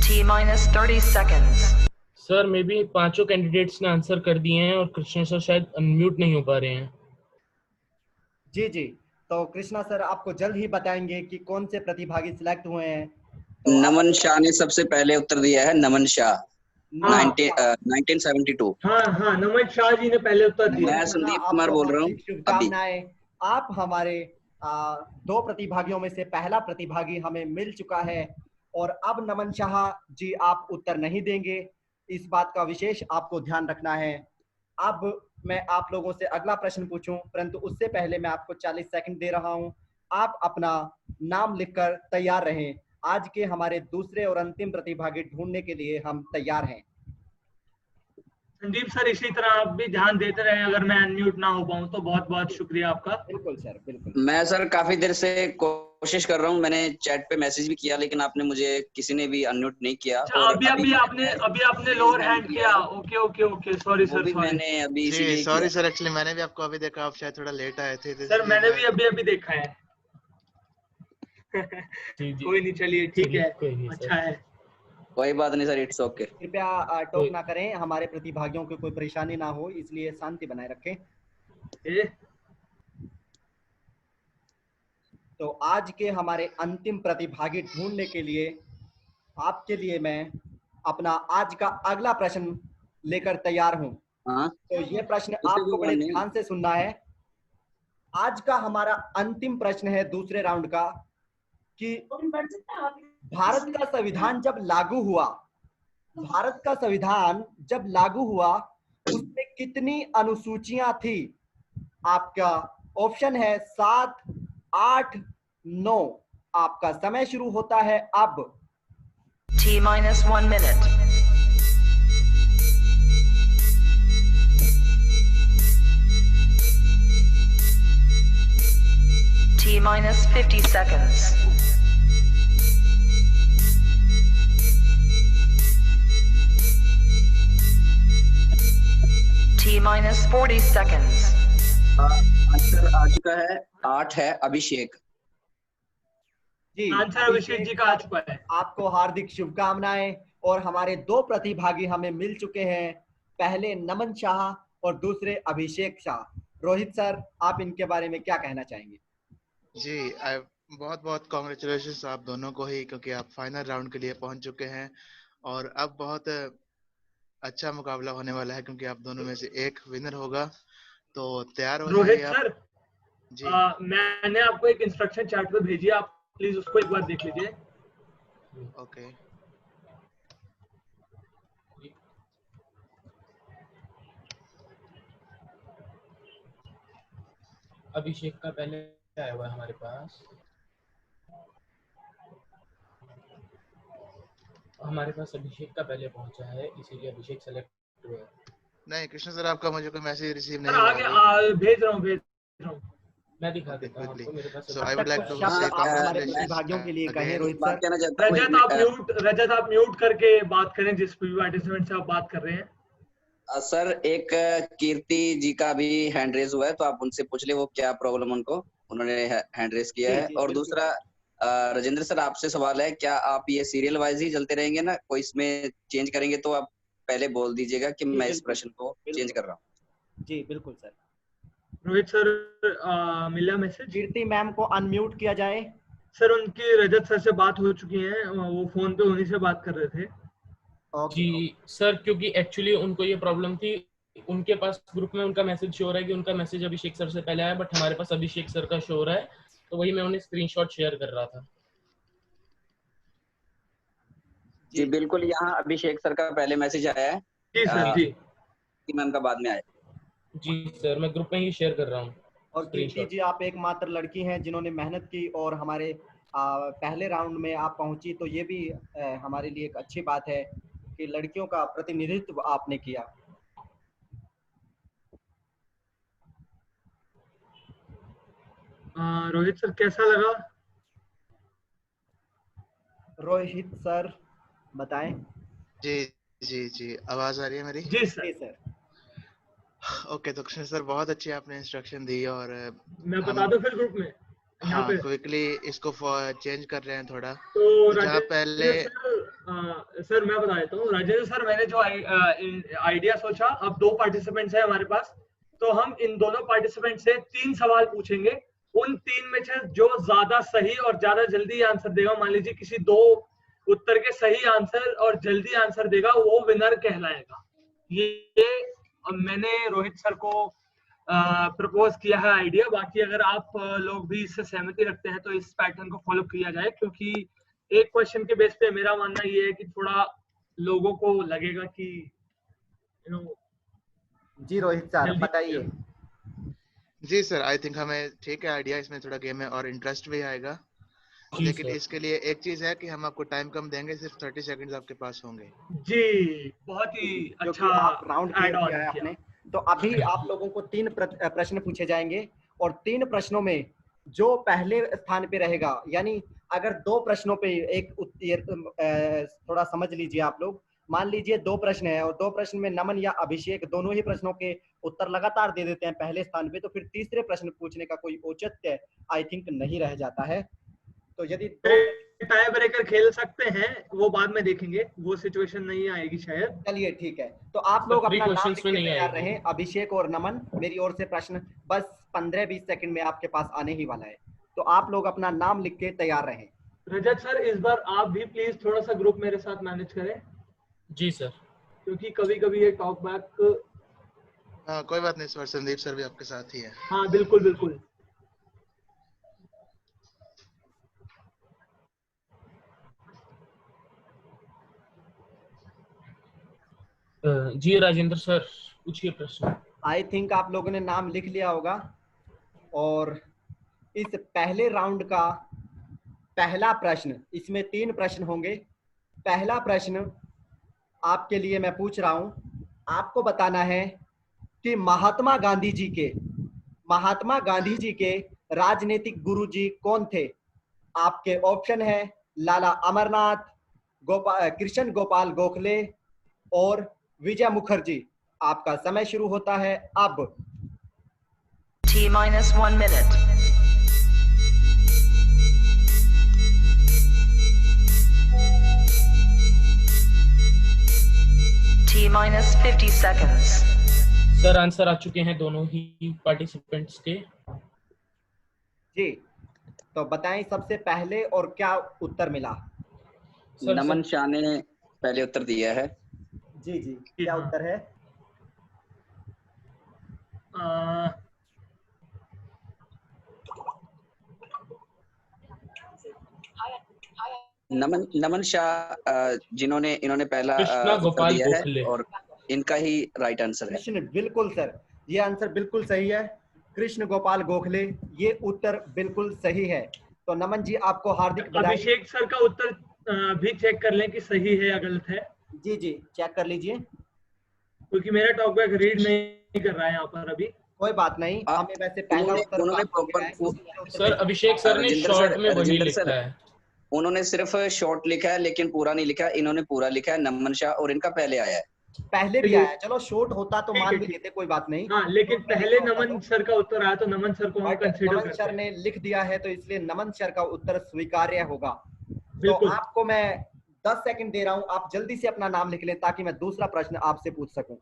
T-30 seconds. Sir may be 5 candidates ने आंसर कर दिए हैं और कृष्णा सर शायद अनम्यूट नहीं हो पा रहे हैं। जी जी, तो कृष्णा सर आपको जल्द ही बताएंगे कि कौन से प्रतिभागी सिलेक्ट हुए हैं। तो नमन शाह ने सबसे पहले उत्तर दिया है, नमन शाह 1972। हाँ, नमन शाह जी ने पहले उत्तर दिया। मैं संदीप कुमार बोल रहा हूँ। शुभकामनाएं। आप हमारे 2 प्रतिभागियों में से पहला प्रतिभागी हमें मिल चुका है और अब नमन शाह जी आप उत्तर नहीं देंगे, इस बात का विशेष आपको ध्यान रखना है। अब मैं आप लोगों से अगला प्रश्न पूछूं, परंतु उससे पहले मैं आपको 40 सेकंड दे रहा हूं। आप अपना नाम लिखकर तैयार रहें। आज के हमारे दूसरे और अंतिम प्रतिभागी ढूंढने के लिए हम तैयार हैं। संदीप सर इसी तरह आप भी ध्यान देते रहे, अगर मैं अनम्यूट ना हो पाऊं तो बहुत बहुत शुक्रिया आपका। बिल्कुल सर, बिल्कुल। मैं सर काफी देर से कोशिश कर रहा हूँ, मैंने चैट पे मैसेज भी किया लेकिन आपने मुझे किसी ने भी अनम्यूट नहीं किया। अच्छा, और अभी आपने लोअर हैंड किया। Okay okay okay, sorry sir, sorry. मैंने अभी जी सॉरी सर, एक्चुअली मैंने भी आपको अभी देखा, आप शायद थोड़ा लेट आए थे सर मैंने भी अभी देखा है। जी जी कोई नहीं, चलिए ठीक है, कोई नहीं अच्छा है। कोई बात नहीं सर, इट्स ओके। कृपया टॉक ना करें, हमारे प्रतिभागियों को कोई परेशानी ना हो, इसलिए शांति बनाए रखें। तो आज के हमारे अंतिम प्रतिभागी ढूंढने के लिए आपके लिए मैं अपना आज का अगला प्रश्न लेकर तैयार हूं। तो ये प्रश्न आपको बड़े ध्यान से सुनना है। आज का हमारा अंतिम प्रश्न है दूसरे राउंड का कि भारत का संविधान जब लागू हुआ, भारत का संविधान जब लागू हुआ उसमें कितनी अनुसूचियां थी? आपका ऑप्शन है 7, 8, 9। आपका समय शुरू होता है अब। T-1 minute. T-50 seconds. T-40 seconds. Answer आ चुका है, 8 है अभिषेक जी। आंसर अभिषेक जी का आ चुका है। आपको हार्दिक शुभकामनाएं। और हमारे दो प्रतिभागी हमें मिल चुके हैं, पहले नमन शाह और दूसरे अभिषेक शाह। रोहित सर, आप इनके बारे में क्या कहना चाहेंगे? जी बहुत बहुत कॉन्ग्रेचुलेशंस आप दोनों को ही, क्योंकि आप फाइनल राउंड के लिए पहुंच चुके हैं और अब बहुत अच्छा मुकाबला होने वाला है, क्योंकि आप दोनों में से एक विनर होगा। तो तैयार हो रोहित जाइए सर, जी। मैंने आपको एक इंस्ट्रक्शन चार्ट पे भेजी है, आप प्लीज उसको एक बार देख लीजिए। ओके अभिषेक का पहले आया हुआ है हमारे पास। अभिषेक का पहले पहुंचा है, इसीलिए अभिषेक सेलेक्ट हुआ है। नहीं कृष्ण सर, आपका मुझे कोई मैसेज रिसीव नहीं सर हुआ आगे भेज रहा हूँ। मैं दिखा देता हूं आपको, मेरे पास So I would like to शब्द say आप हमारे congratulations प्रतिभागियों के लिए कहें। again. रोहित बात सर, कहना चाहता हूँ। रजत आप म्यूट करके बात करें, जिस भी पार्टिसिपेंट से आप बात कर रहे हैं। सर एक कीर्ति जी का भी हैंड रेज हुआ है, तो आप उनसे पूछ ले वो क्या प्रॉब्लम उनको, उन्होंने हैंड रेज किया है। और दूसरा राजेंद्र सर, आपसे सवाल है, क्या आप ये सीरियल वाइज ही चलते रहेंगे ना, कोई इसमें चेंज करेंगे तो आप पहले बोल दीजिएगा कि मैं इस प्रश्न को चेंज कर रहा हूँ। जी बिल्कुल सर। रोहित सर, मिला मैसेज? कीर्ति मैम को अनम्यूट किया जाए। सर उनकी रजत सर से बात हो चुकी है, वो फोन पे उन्हीं से बात कर रहे थे। जी सर, क्योंकि एक्चुअली उनको ये प्रॉब्लम थी, उनके पास ग्रुप में उनका मैसेज शो हो रहा है कि उनका मैसेज अभिषेक सर से पहले आया, बट हमारे पास अभिषेक सर का शो हो रहा है, तो वही मैं उन्हें स्क्रीनशॉट शेयर कर रहा था। जी बिल्कुल, यहाँ अभिषेक सर का पहले मैसेज आया है। जी सर, जी मैम का बाद में आया। जी सर, मैं ग्रुप में ही शेयर कर रहा हूँ। और कीर्ति जी, आप एकमात्र लड़की हैं जिन्होंने मेहनत की और हमारे पहले राउंड में आप पहुंची, तो ये भी हमारे लिए एक अच्छी बात है कि लड़कियों का प्रतिनिधित्व आपने किया। रोहित सर कैसा लगा? रोहित सर बताएं। जी जी जी, आवाज आ रही है मेरी? जी सर। जी सर। ओके, तो कृष्ण सर बहुत अच्छी आपने इंस्ट्रक्शन दी और मैं बता दूं फिर ग्रुप में यहाँ पे क्विकली इसको चेंज कर रहे हैं थोड़ा। तो जहाँ पहले सर मैं बता देता हूँ। राजेंद्र सर, मैंने जो आइडिया सोचा, अब 2 पार्टिसिपेंट्स हैं हमारे पास, तो हम इन दोनों पार्टिसिपेंट से 3 सवाल पूछेंगे। उन 3 में से जो ज्यादा सही और ज्यादा जल्दी आंसर देगा, मान लीजिए किसी 2 उत्तर के सही आंसर और जल्दी आंसर देगा, वो विनर कहलाएगा। ये मैंने रोहित सर को प्रपोज किया है आइडिया। बाकी अगर आप लोग भी इससे सहमति रखते हैं तो इस पैटर्न को फॉलो किया जाए, क्योंकि एक क्वेश्चन के बेस पे मेरा मानना ये है कि थोड़ा लोगों को लगेगा कि जी रोहित सर बताइए। जी सर, आई थिंक हमें ठीक है आइडिया, इसमें थोड़ा गेम में और इंटरेस्ट भी आएगा। जी लेकिन सर। इसके लिए एक चीज है कि हम आपको टाइम कम देंगे, सिर्फ 30 सेकंड्स आपके पास होंगे। जी, बहुत ही क्योंकि अच्छा आप राउंड ऐड क्लियर ऑन किया है किया। आपने। तो अभी आप लोगों को 3 प्रश्न पूछे जाएंगे और 3 प्रश्नों में जो पहले स्थान पे रहेगा, यानी अगर 2 प्रश्नों पे एक थोड़ा समझ लीजिए आप लोग, मान लीजिए 2 प्रश्न है और 2 प्रश्न में नमन या अभिषेक दोनों ही प्रश्नों के उत्तर लगातार दे देते हैं पहले स्थान पे, तो फिर तीसरे प्रश्न पूछने का कोई औचित्य आई थिंक नहीं रह जाता है। तो यदि 2 टाई ब्रेकर खेल सकते हैं, वो बाद में देखेंगे, वो सिचुएशन नहीं आएगी शायद। चलिए ठीक है, तो आप लोग फ्री अपना नाम क्वेश्चंस लिख में के नहीं तैयार आएगी। रहें। अभिषेक और नमन, मेरी ओर से प्रश्न बस 15-20 सेकंड में आपके पास आने ही वाला है, तो आप लोग अपना नाम लिख के तैयार रहें। रजत सर, इस बार आप भी प्लीज थोड़ा सा ग्रुप मेरे साथ मैनेज करें, जी सर। क्योंकि कभी कभी ये टॉक बैक। हाँ कोई बात नहीं सर, संदीप सर भी आपके साथ ही है। हाँ बिल्कुल बिल्कुल। जी राजेंद्र सर, पूछिए प्रश्न। आई थिंक आप लोगों ने नाम लिख लिया होगा और इस पहले राउंड का पहला प्रश्न, इसमें 3 प्रश्न होंगे। पहला प्रश्न आपके लिए मैं पूछ रहा हूं, आपको बताना है कि महात्मा गांधी जी के राजनीतिक गुरु जी कौन थे। आपके ऑप्शन है लाला अमरनाथ, कृष्ण गोपाल गोखले और विजय मुखर्जी। आपका समय शुरू होता है अब। T-1 minute. T-50 seconds. Sir answer आ चुके हैं दोनों ही पार्टिसिपेंट्स के। जी, तो बताएं सबसे पहले और क्या उत्तर मिला। सर नमन शाह ने पहले उत्तर दिया है। जी जी, क्या उत्तर है। नमन शाह जिन्होंने इन्होंने पहला कृष्णा उत्तर गोपाल दिया गोखले। है और इनका ही राइट आंसर है। कृष्ण, बिल्कुल सर, ये आंसर बिल्कुल सही है। कृष्ण गोपाल गोखले, ये उत्तर बिल्कुल सही है। तो नमन जी आपको हार्दिक बधाई। अभिषेक सर का उत्तर भी चेक कर लें कि सही है या गलत है। जी जी, चेक कर लीजिए, क्योंकि मेरा टॉकबैक रीड नहीं कर रहा है यहाँ पर अभी। कोई बात नहीं। हमें वैसे पहला उत्तर उन्होंने प्राप्त हो गया प्रॉपर सर अभिषेक सर ने शॉर्ट में वही लिखा है। उन्होंने सिर्फ शॉर्ट लिखा है लेकिन पूरा नहीं लिखा। इन्होंने पूरा लिखा है नमन शाह और इनका पहले आया है। पहले भी आया, चलो शॉर्ट होता तो मान भी लेते, कोई बात नहीं। हाँ, लेकिन पहले नमन सर का उत्तर आया तो नमन सर को हम कंसीडर नमन करते सर हैं। ने लिख दिया है तो इसलिए नमन सर का उत्तर स्वीकार्य होगा। तो बिल्कुल। आपको मैं 10 सेकंड दे रहा हूं, आप जल्दी से अपना नाम लिख लें ताकि मैं दूसरा प्रश्न आपसे पूछ सकूं।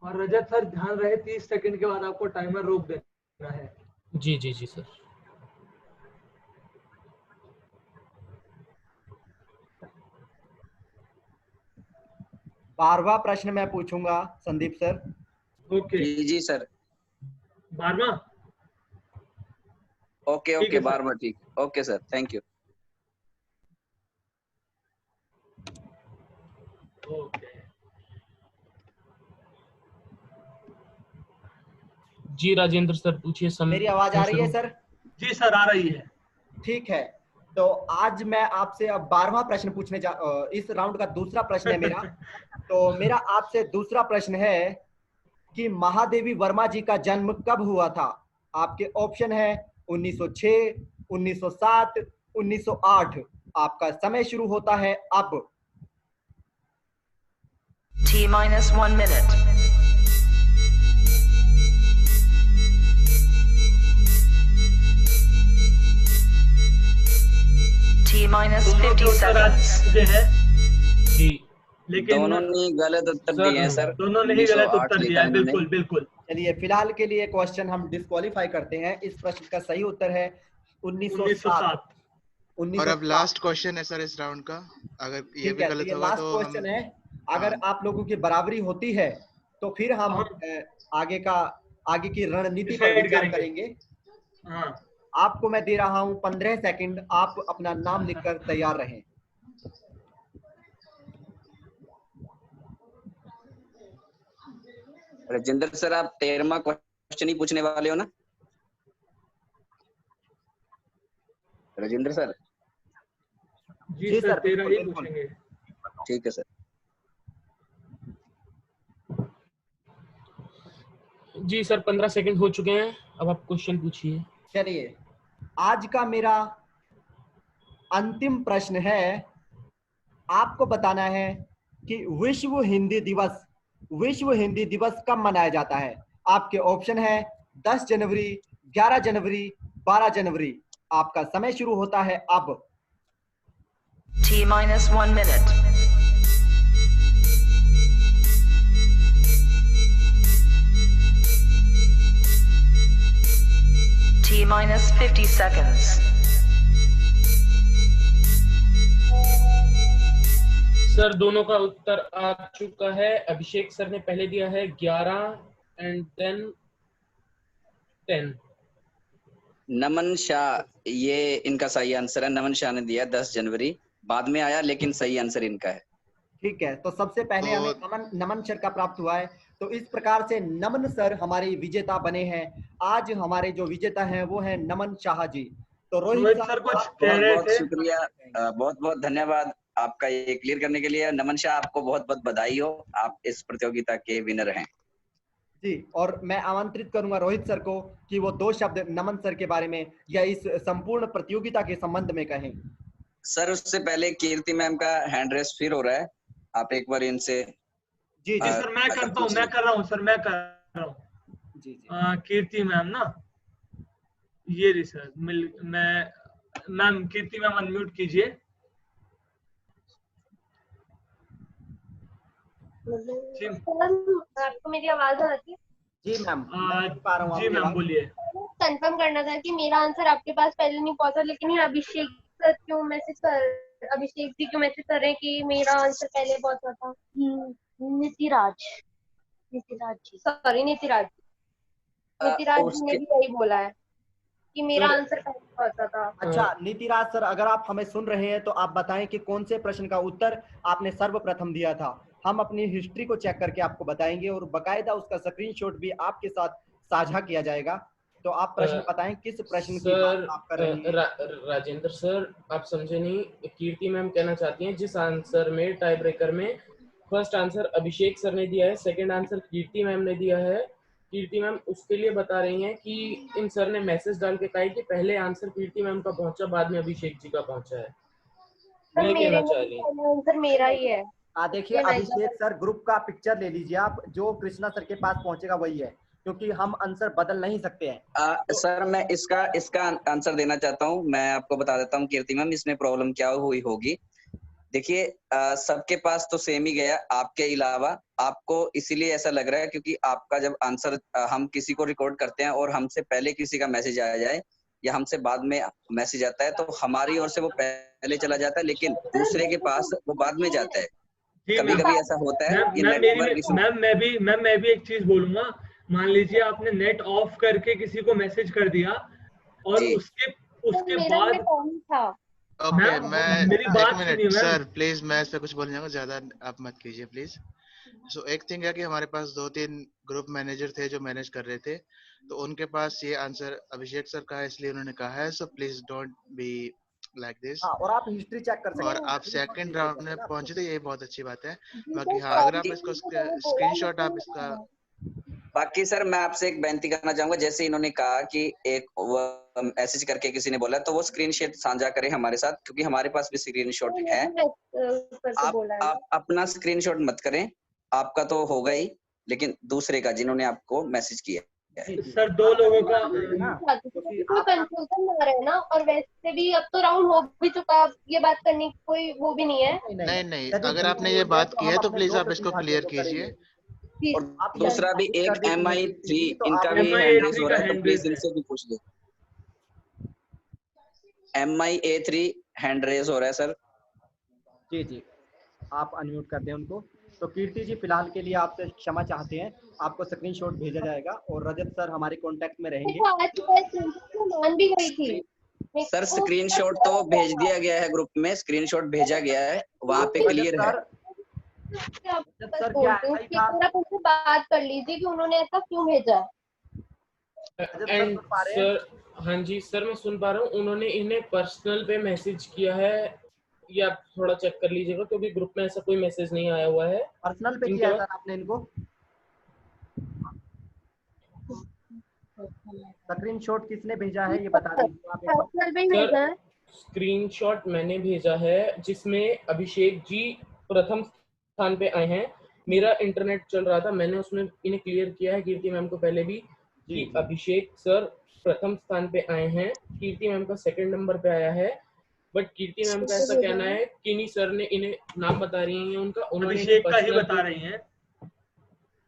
और रजत सर ध्यान रहे 30 सेकंड के बाद आपको टाइमर रोक देना है। जी जी जी सर। बारहवां प्रश्न मैं पूछूंगा संदीप सर। ओके जी जी सर। 12वां। ओके ओके 12वां, ठीक। Okay sir, thank you. Okay जी राजेंद्र सर पूछिए। मेरी आवाज आ रही है सर? जी सर आ रही है। ठीक है, तो आज मैं आपसे अब 12वां प्रश्न पूछने इस राउंड का दूसरा प्रश्न है मेरा। तो मेरा आपसे दूसरा प्रश्न है कि महादेवी वर्मा जी का जन्म कब हुआ था। आपके ऑप्शन है 1906, 1907, 1908। आपका समय शुरू होता है अब। T-1 minute. T-50 seconds. है जी, लेकिन दोनों ने गलत उत्तर दिए हैं सर। दोनों ने ही गलत उत्तर दिया है। बिल्कुल बिल्कुल। चलिए फिलहाल के लिए क्वेश्चन हम डिस्क्वालीफाई करते हैं। इस प्रश्न का सही उत्तर है 1907। और अब लास्ट क्वेश्चन है सर इस राउंड का। अगर ये भी गलत होगा लास्ट तो क्वेश्चन है। अगर आप लोगों की बराबरी होती है तो फिर हम आगे की रणनीति पर विचार करेंगे। हाँ, आपको मैं दे रहा हूं 15 सेकंड, आप अपना नाम लिखकर तैयार रहें। राजेंद्र सर, आप 13वां क्वेश्चन ही पूछने वाले हो ना? राजेंद्र सर। जी सर 13 ही पूछेंगे। ठीक है सर। जी सर 15 सेकंड हो चुके हैं, अब आप क्वेश्चन पूछिए। चलिए, आज का मेरा अंतिम प्रश्न है, आपको बताना है कि विश्व हिंदी दिवस कब मनाया जाता है। आपके ऑप्शन है 10 जनवरी, 11 जनवरी, 12 जनवरी। आपका समय शुरू होता है अब। T-1 minute. T-50 seconds. Sir दोनों का उत्तर आ चुका है। अभिषेक सर ने पहले दिया है 11 एंड देन 10। नमन शाह, ये इनका सही आंसर है। नमन शाह ने दिया 10 जनवरी, बाद में आया, लेकिन सही आंसर इनका है। ठीक है, तो सबसे पहले हमें नमन सर का प्राप्त हुआ है। तो इस प्रकार से नमन सर हमारे विजेता बने हैं। आज हमारे जो विजेता हैं वो है नमन शाह जी। तो रोहित सर कुछ कह रहे बहुत थे। शुक्रिया, बहुत बहुत धन्यवाद आपका ये क्लियर करने के लिए। नमन शाह, आपको बहुत बहुत बधाई हो, आप इस प्रतियोगिता के विनर हैं जी। और मैं आमंत्रित करूंगा रोहित सर को कि वो 2 शब्द नमन सर के बारे में या इस संपूर्ण प्रतियोगिता के संबंध में कहें। सर उससे पहले कीर्ति मैम का हैंड रेस फिर हो रहा है, आप एक बार इनसे। जी सर मैं करता हूँ, मैं कर रहा हूँ सर, मैं कर रहा हूँ। जी कीर्ति मैम ना, ये रही सर, मैम कीर्ति मैम अनम्यूट कीजिए। आपको मेरी आवाज आती है? जी मैम, पा रहा हूँ। जी मैम बोलिए। कंफर्म करना था कि मेरा आंसर आपके पास पहले नहीं पहुंचा, लेकिन ये अभिषेक जी क्यों मैसेज कर रहे हैं कि मेरा आंसर पहले पहुंचा था। नीतिराज जी, सॉरी नीतिराज जी ने भी यही बोला है कि मेरा आंसर पहले पहुंचा था। अच्छा नीतिराज सर, अगर आप हमें सुन रहे हैं तो आप बताएं कि कौन से प्रश्न का उत्तर आपने सर्वप्रथम दिया था। हम अपनी हिस्ट्री को चेक करके आपको बताएंगे और बकायदा उसका स्क्रीनशॉट भी आपके साथ साझा किया जाएगा। तो आप प्रश्न बताएं, किस प्रश्न की बात आप कर रहे हैं। राजेंद्र सर आप समझे नहीं, कीर्ति मैम कहना चाहती हैं जिस आंसर में टाई ब्रेकर में फर्स्ट आंसर अभिषेक सर ने दिया है, सेकंड आंसर कीर्ति मैम ने दिया है। कीर्ति मैम उसके लिए बता रही हैं कि इन सर ने मैसेज डाल के कहा कि पहले आंसर कीर्ति मैम का पहुंचा, बाद में अभिषेक जी का पहुंचा है। मैं कहना चाह रही हूं आंसर मेरा ही है। देखिए अभिषेक सर, ग्रुप का पिक्चर ले लीजिए आप, जो कृष्णा सर के पास पहुंचेगा वही है, क्योंकि हम आंसर बदल नहीं सकते हैं। सर मैं इसका आंसर देना चाहता हूं। मैं आपको बता देता हूं कीर्ति मैम, इसमें प्रॉब्लम क्या हुई होगी। देखिए सबके पास तो सेम ही गया आपके अलावा। आपको इसीलिए ऐसा लग रहा है क्योंकि आपका जब आंसर हम किसी को रिकॉर्ड करते हैं और हमसे पहले किसी का मैसेज आ जाए या हमसे बाद में मैसेज आता है, तो हमारी ओर से वो पहले चला जाता है, लेकिन दूसरे के पास वो बाद में जाता है। कभी कभी ऐसा होता है कि नेटवर्क इशू। मैं भी एक चीज बोलूंगा। मान लीजिए आपने नेट ऑफ करके किसी को मैसेज कर दिया और उसके बाद ओके, मैं एक मिनट सर प्लीज, मैं इस पे कुछ बोलने जाऊंगा, ज्यादा आप मत कीजिए प्लीज। सो एक थिंग है कि हमारे पास 2-3 ग्रुप मैनेजर थे जो मैनेज कर रहे थे, तो उनके पास ये आंसर अभिषेक सर का है, इसलिए उन्होंने कहा है। So please don't be like this. और आप हिस्ट्री चेक कर सकते हैं और आप सेकंड राउंड में पहुंचे थे, ये बहुत अच्छी बात है। बाकी हाँ, अगर आप इसको स्क्रीनशॉट आप इसका। बाकी सर मैं आपसे एक बेनती करना चाहूंगा, जैसे इन्होंने कहा कि एक मैसेज करके किसी ने बोला, तो वो स्क्रीनशॉट साझा करें हमारे साथ, क्योंकि हमारे पास भी स्क्रीनशॉट है। आप अपना स्क्रीनशॉट मत करें, आपका तो होगा ही, लेकिन दूसरे का जिन्होंने आपको मैसेज किया सर 2 लोगों का कोई कंफ्यूजन ना रहे ना। और वैसे भी अब तो राउंड हो भी चुका, ये बात करने की कोई वो भी नहीं है। नहीं, अगर आपने ये बात की है तो प्लीज आप इसको क्लियर कीजिए। और दूसरा भी एक MI3 इनका भी हैंड रेस हो रहा है, तो प्लीज इनसे भी पूछ लो। MI3 हैंड रेस हो रहा है सर। जी आप अनम्यूट कर दें उनको। तो कीर्ति जी फिलहाल के लिए आपसे क्षमा चाहते हैं, आपको स्क्रीनशॉट भेजा जाएगा और रजत सर हमारे कांटेक्ट में रहेंगे। मान भी गई थी सर, स्क्रीनशॉट तो भेज दिया गया है ग्रुप में, स्क्रीनशॉट भेजा गया है, वहाँ पे क्लियर है। बात कर लीजिए कि उन्होंने ऐसा क्यों भेजा। एंड सर, हाँ जी सर मैं सुन पा रहा हूँ। उन्होंने इन्हें पर्सनल पे मैसेज किया है, ये आप थोड़ा चेक कर लीजिएगा क्योंकि ग्रुप में ऐसा कोई मैसेज नहीं आया हुआ है। पर्सनल पे किया है सर आपने इनको? स्क्रीनशॉट किसने भेजा है ये बता दीजिए आप एक बार। स्क्रीनशॉट मैंने भेजा है जिसमें अभिषेक जी प्रथम स्थान पे आए हैं। मेरा इंटरनेट चल रहा था, मैंने उसमें इन्हें क्लियर किया है कीर्ति मैम को पहले भी कि अभिषेक सर प्रथम स्थान पे आए हैं, कीर्ति मैम का सेकंड नंबर पे आया है। बट कीर्ति मैम का ऐसा कहना है कि नहीं सर ने इन्हें नाम बता रही हैं उनका, उन्होंने अभिषेक का ही बता रही हैं।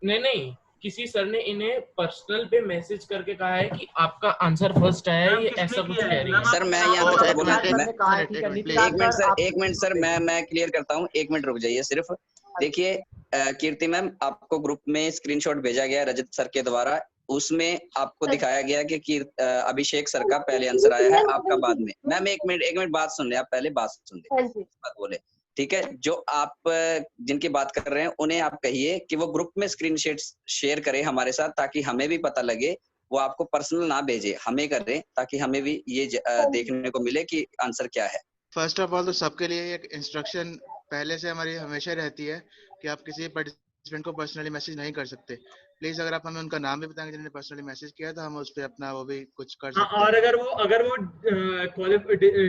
नहीं, किसी सर ने इन्हें पर्सनल पे मैसेज करके कहा है कि आपका आंसर फर्स्ट आया है, ये ऐसा कुछ कह रही है। सर मैं यहाँ पे थोड़ा बोलना एक मिनट सर, मैं क्लियर करता हूँ। 1 मिनट रुक जाइए सिर्फ। देखिए कीर्ति मैम, आपको ग्रुप में स्क्रीनशॉट भेजा गया रजत सर के द्वारा, उसमें आपको दिखाया गया कि अभिषेक सर का पहले आंसर आया है, आपका बाद में। मैम एक मिनट बात सुन ले, आप पहले बात सुन ले, बात बोले, ठीक है। जो आप जिनकी बात कर रहे हैं उन्हें आप कहिए कि वो ग्रुप में स्क्रीनशॉट शेयर करें हमारे साथ, ताकि हमें भी पता लगे। वो आपको पर्सनल ना भेजे, हमें करें, ताकि हमें भी ये देखने को मिले कि आंसर क्या है। फर्स्ट ऑफ ऑल तो सबके लिए एक इंस्ट्रक्शन पहले से हमारी हमेशा रहती है कि आप किसी पार्टिसिपेंट को पर्सनली मैसेज नहीं कर सकते। प्लीज अगर आप हमें उनका नाम भी बताएंगे जिन्होंने पर्सनली मैसेज किया तो हम उस पर अपना वो भी कुछ कर सकते हैं। और अगर वो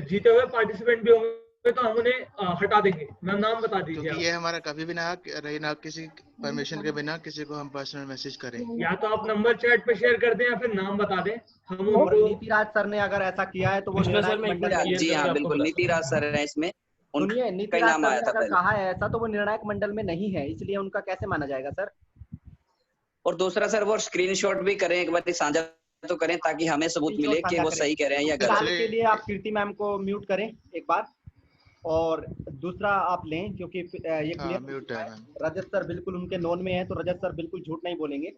जीते हुए पार्टिसिपेंट भी होंगे तो हम उन्हें हटा देंगे। मैं नाम बता दीजिए। क्योंकि ये हमारा कभी भी ना रही ना किसी परमिशन के बिना किसी को हम पर्सनल मैसेज करें। या तो आप नंबर चैट पे शेयर कर दें या फिर नाम बता दें। हम नीतिराज सर ने अगर ऐसा किया है तो वो जी हाँ बिल्कुल, नीतिराज सर है इसमें, सुनिए नीतिराज सर ने अगर कहा है ऐसा तो वो निर्णायक मंडल में नहीं है, इसलिए उनका कैसे माना जाएगा सर। और दूसरा सर वो स्क्रीनशॉट भी करें, एक बार साझा तो करें ताकि हमें सबूत मिले कि वो सही कह रहे हैं या गलत। के लिए आप कीर्ति मैम को म्यूट करें एक बार, और दूसरा आप लें क्योंकि ये क्लियर है। रजत सर बिल्कुल उनके नोन में है तो रजत सर बिल्कुल झूठ नहीं बोलेंगे,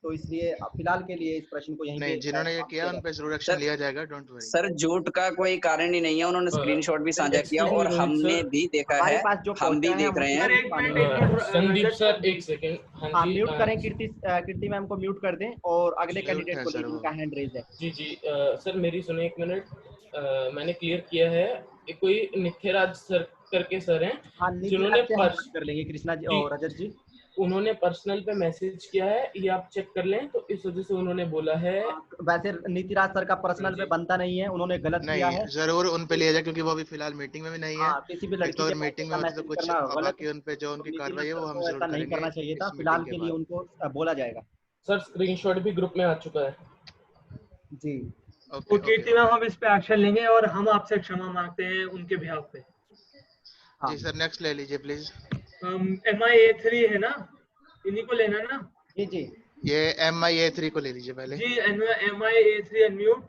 तो इसलिए फिलहाल के लिए इस प्रश्न को यहीं नहीं, जिन्होंने ये किया उन पे जरूर एक्शन लिया जाएगा, डोंट वरी। सर झूठ का कोई कारण ही नहीं है, उन्होंने स्क्रीनशॉट भी साझा किया और हमने भी देखा है, हम भी देख रहे हैं। संदीप सर एक सेकंड, हाँ म्यूट करें, कीर्ति मैम को म्यूट कर दें और अगले कैंडिडेट को लेकर उनका हैंड रेज है। जी सर मेरी सुने 1 मिनट। मैंने क्लियर किया है, कोई नित्यराज सर करके सर हैं जिन्होंने कर लेंगे कृष्णा जी और रजत जी, उन्होंने पर्सनल पे मैसेज किया है, ये आप चेक कर लें। तो इस वजह से उन्होंने बोला है। वैसे नीतिराज सर का पर्सनल पे बनता नहीं है, उन्होंने गलत किया है। जरूर उन पे लिया जाए क्योंकि वो अभी फिलहाल मीटिंग में भी नहीं है। किसी भी लड़की तो मीटिंग में तो कुछ बाकी उन पे जो उनकी कार्रवाई है वो हम जरूर नहीं करना चाहिए था। फिलहाल के लिए उनको बोला जाएगा। सर स्क्रीनशॉट भी ग्रुप में आ चुका है जी। तो कीर्ति मैम हम इस पे एक्शन लेंगे और हम आपसे क्षमा मांगते हैं उनके बिहाफ पे। जी सर नेक्स्ट ले लीजिए प्लीज। MIA3 है ना, इन्हीं को लेना ना। जी ये MIA3 को ले लीजिए पहले। जी MIA3 अनम्यूट।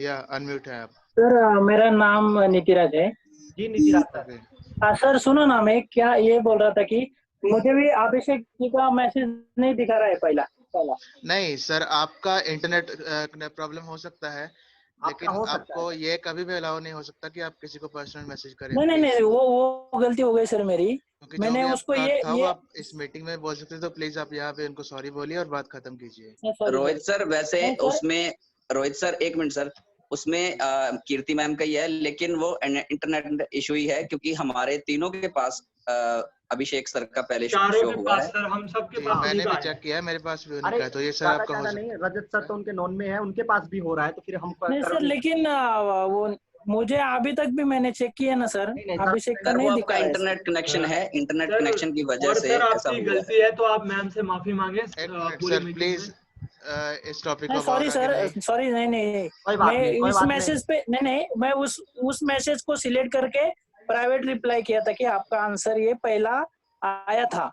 या अनम्यूट है आप। सर मेरा नाम नीतिराज है। जी नीतिराज सर। सर सुनो ना, मैं क्या ये बोल रहा था कि मुझे भी अभिषेक जी का मैसेज नहीं दिखा रहा है पहला। नहीं सर, आपका इंटरनेट प्रॉब्लम हो सकता है, लेकिन आपको ये कभी भी अलाउ नहीं हो सकता कि आप किसी को पर्सनल मैसेज करें। नहीं वो गलती हो गई सर मेरी। मैंने उसको ये आप इस मीटिंग में बोल सकते तो प्लीज आप यहाँ पे उनको सॉरी बोलिए और बात खत्म कीजिए। रोहित सर वैसे उसमें रोहित सर 1 मिनट सर, उसमें कीर्ति मैम का ही है, लेकिन वो इंटरनेट इशू ही है क्योंकि हमारे तीनों के पास अभिषेक सर का पहले शो हुआ है। सर हम सबके पास मैंने भी चेक किया है, मेरे पास भी उनका है, तो ये सर आपका हो नहीं, रजत सर तो उनके नॉन में है, उनके पास भी हो रहा है, तो फिर हम नहीं सर, लेकिन वो मुझे अभी तक भी मैंने चेक किया ना सर, अभिषेक का नहीं दिखा है। इंटरनेट कनेक्शन है, इंटरनेट कनेक्शन की वजह से ऐसा गलती है, तो आप मैम से माफी मांगे सर प्लीज। इस टॉपिक को सॉरी सर, सॉरी नहीं मैं इस मैसेज पे नहीं मैं उस मैसेज को सिलेक्ट करके प्राइवेट रिप्लाई किया था कि आपका आंसर ये पहला आया था।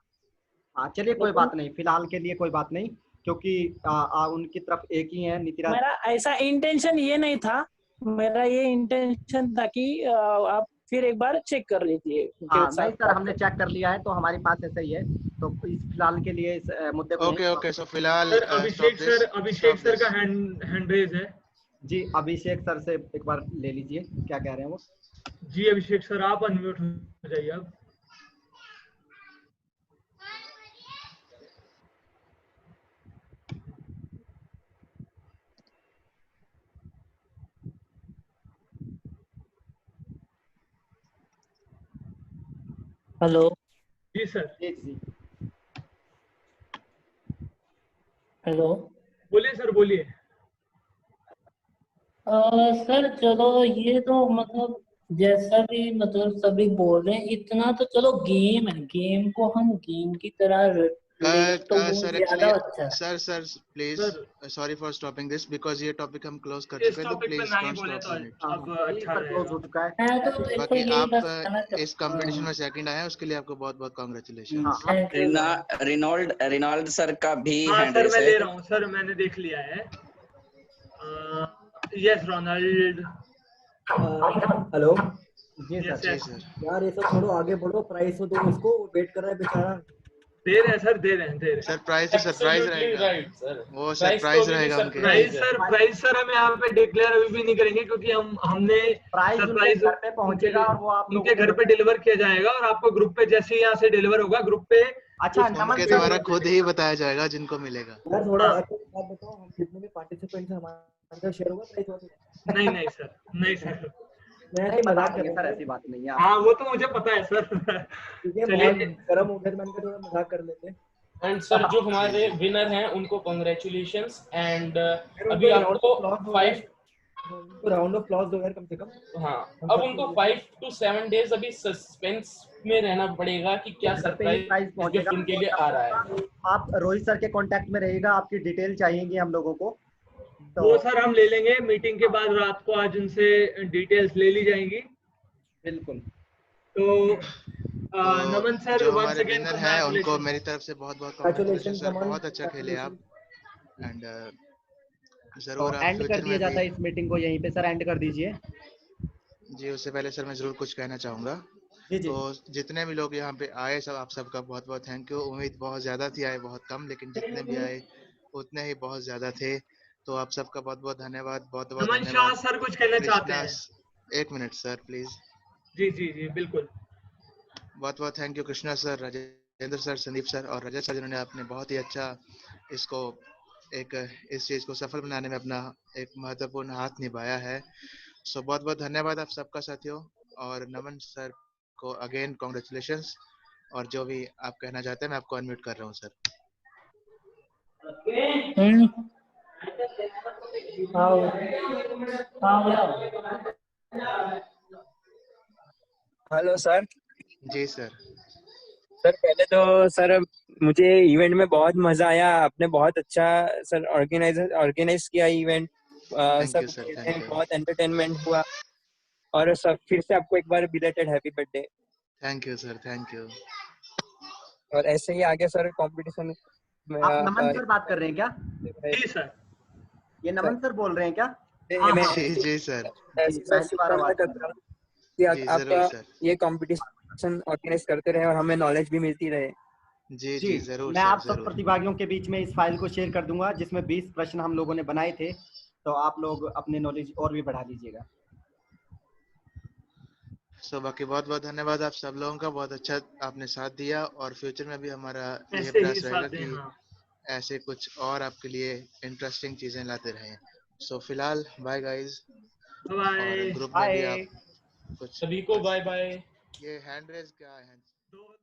हाँ चलिए कोई बात नहीं, फिलहाल के लिए कोई बात नहीं, क्योंकि उनकी तरफ एक ही है नीतिराज। मेरा ऐसा इंटेंशन ये नहीं था, मेरा ये इंटेंशन था कि आप फिर एक बार चेक कर लीजिए। नहीं सर, हमने चेक कर लिया है, तो हमारे पास ऐसा ही है, तो इस फिलहाल के लिए इस मुद्दे को ओके सो फिलहाल अभिषेक सर का हैंड रेज है। जी अभिषेक सर से एक बार ले लीजिए, क्या कह रहे हैं वो। जी अभिषेक सर आप अनम्यूट हो जाइए अब। हेलो। जी सर। हेलो। बोलिए सर, बोलिए। सर चलो ये तो मतलब जैसा भी मतलब सभी बोल रहे हैं इतना तो चलो गेम है, गेम को हम गेम की तरह ले तो वो सर ज्यादा एक्चुअली अच्छा है। Sir please sir sorry for stopping this because ये टॉपिक हम क्लोज कर इस चुके हैं, तो टॉपिक पे प्लीज ना ही डोंट बोले स्टॉप तो ऑन इट। अब अच्छा क्लोज हो रहेगा। चुका है। मैं तो देखो बाकी यही आप बस कहना इस कंपटीशन में चाहता सेकंड आए हैं, उसके लिए आपको बहुत बहुत कॉन्ग्रेचुलेशन। हाँ, आप रिनोल्ड सर का भी हाँ हैंड सर, रेस मैं है। ले रहा हूँ सर, मैंने देख लिया है। Yes Ronald. हेलो। यस जी यस। सर। यार ये सब छोड़ो, आगे बढ़ो, प्राइस तो दो इसको, वेट कर रहा है बेचारा। दे रहे हैं सर, दे रहे हैं, दे रहे हैं। सरप्राइज तो सरप्राइज एब्सोल्युटली रहेगा, राइट सर। वो प्राइस तो सरप्राइज अभी भी रहेगा उनके लिए। सरप्राइज है। प्राइस सर हम यहाँ पे डिक्लेयर अभी भी नहीं करेंगे, क्योंकि हमने प्राइस उनके सरप्राइज घर पे पहुंचेगा और वो आप लोगों उनके घर पे डिलीवर किया जाएगा, और आपको ग्रुप पे जैसे ही यहाँ से डिलीवर होगा ग्रुप पे अच्छा नमन उनके सर, द्वारा खुद ही बताया जाएगा जिनको मिलेगा। यार थोड़ा हाँ। एक बात बताओ, हम जितने भी पार्टिसिपेंट्स हैं हमारे साथ शेयर होगा प्राइस वाला? नहीं नहीं सर, नहीं सर। मैं नहीं ऐसे बता मजाक कर देंगे रहा सर, हूँ, ऐसी बात नहीं है। हाँ वो तो मुझे पता है सर। क्योंकि बहुत चलिए। गर्म हो गया तो मैंने कहा थोड़ा मजाक कर लेते हैं। एंड सर जो जी हमारे जी विनर हैं उनको कॉन्ग्रेचुलेशंस। एंड फिर अभी उनको राउंड आपको ऑफ अप्लॉज दो यार, 5 उनको राउंड ऑफ अप्लॉज दो यार कम से कम। हाँ हम अब सबके उनको लिए। 5 to 7 डेज अभी सस्पेंस में रहना पड़ेगा कि क्या घर पे ही प्राइस सरप्राइज पहुंचेगा। गिफ्ट उनके लिए आ रहा है। आप रोहित सर के कांटेक्ट में रहिएगा, आपकी डिटेल चाहिएगी हम लोगों को। तो वो सर हम ले लेंगे मीटिंग के बाद, रात को आज उनसे डिटेल्स ले ली जाएंगी। बिल्कुल। तो नमन तो सर जो वंस हमारे अगेन विनर हैं उनको कांग्रेचुलेशन। मेरी तरफ से बहुत बहुत कॉन्ग्रेचुलेशन Congratulations, सर, Naman. बहुत अच्छा खेले आप। एंड तो जरूर आप एंड कर फ्यूचर दिया में भी। जाता है इस मीटिंग को यहीं पे सर, एंड कर दीजिए। जी उससे पहले सर मैं जरूर कुछ कहना चाहूँगा। जी जी। तो जितने भी लोग यहाँ पे आए सब, आप सबका बहुत बहुत थैंक यू। उम्मीद बहुत ज़्यादा थी, आए बहुत कम, लेकिन जितने भी आए उतने ही बहुत ज़्यादा थे। तो आप सबका बहुत बहुत धन्यवाद, बहुत बहुत नमन शाह धन्यवाद। सर कुछ कहना चाहते कृष्णा, हैं? एक मिनट सर प्लीज। जी जी जी बिल्कुल। बहुत बहुत thank you Krishna sir, Rajendra sir, Sandeep sir और रजत सर, जिन्होंने आपने बहुत ही अच्छा इसको एक इस चीज़ को सफल बनाने में अपना एक महत्वपूर्ण हाथ निभाया है। सो बहुत बहुत धन्यवाद आप सबका साथियों। और नमन सर को अगेन कॉन्ग्रेचुलेशंस। और जो भी आप कहना चाहते हैं मैं आपको अनम्यूट कर रहा हूँ सर। Hello sir. जी सर। सर पहले तो सर मुझे इवेंट में बहुत मजा आया, आपने बहुत अच्छा सर ऑर्गेनाइज किया इवेंट। थैंक यू सब सर, खेलने थैंक में यू। बहुत एंटरटेनमेंट हुआ। और सब फिर से आपको एक बार belated happy birthday. Thank you sir, thank you. और ऐसे ही आगे सर कंपटीशन में आप नमन सर बात कर रहे हैं क्या? जी सर। ये नमन सर बोल रहे हैं क्या? हाँ मैं हाँ। जी जी सर। ऐसी सर पहली बार शुभकामना आवाज करता हूँ कि जी आपका जरूर सर। ये कंपटीशन ऑर्गेनाइज करते रहे और हमें नॉलेज भी मिलती रहे। जी जी जी जरूर मैं सर, आप सब जरूर। प्रतिभागियों के बीच में इस फाइल को शेयर कर दूंगा जिसमें 20 प्रश्न हम लोगों ने बनाए थे, तो आप लोग अपनी नॉलेज और भी बढ़ा लीजिएगा। सो बाकी बहुत बहुत धन्यवाद आप सब लोगों का, बहुत अच्छा आपने साथ दिया। और फ्यूचर में भी हमारा यह ऐसे ही प्रयास रहेगा साथ दें। कि हाँ ऐसे कुछ और आपके लिए इंटरेस्टिंग चीजें लाते रहें। सो फिलहाल बाय गाइस। और बाय। ग्रुप में भी बाय। आप कुछ सभी को बाय बाय। ये हैंड रेज क्या है?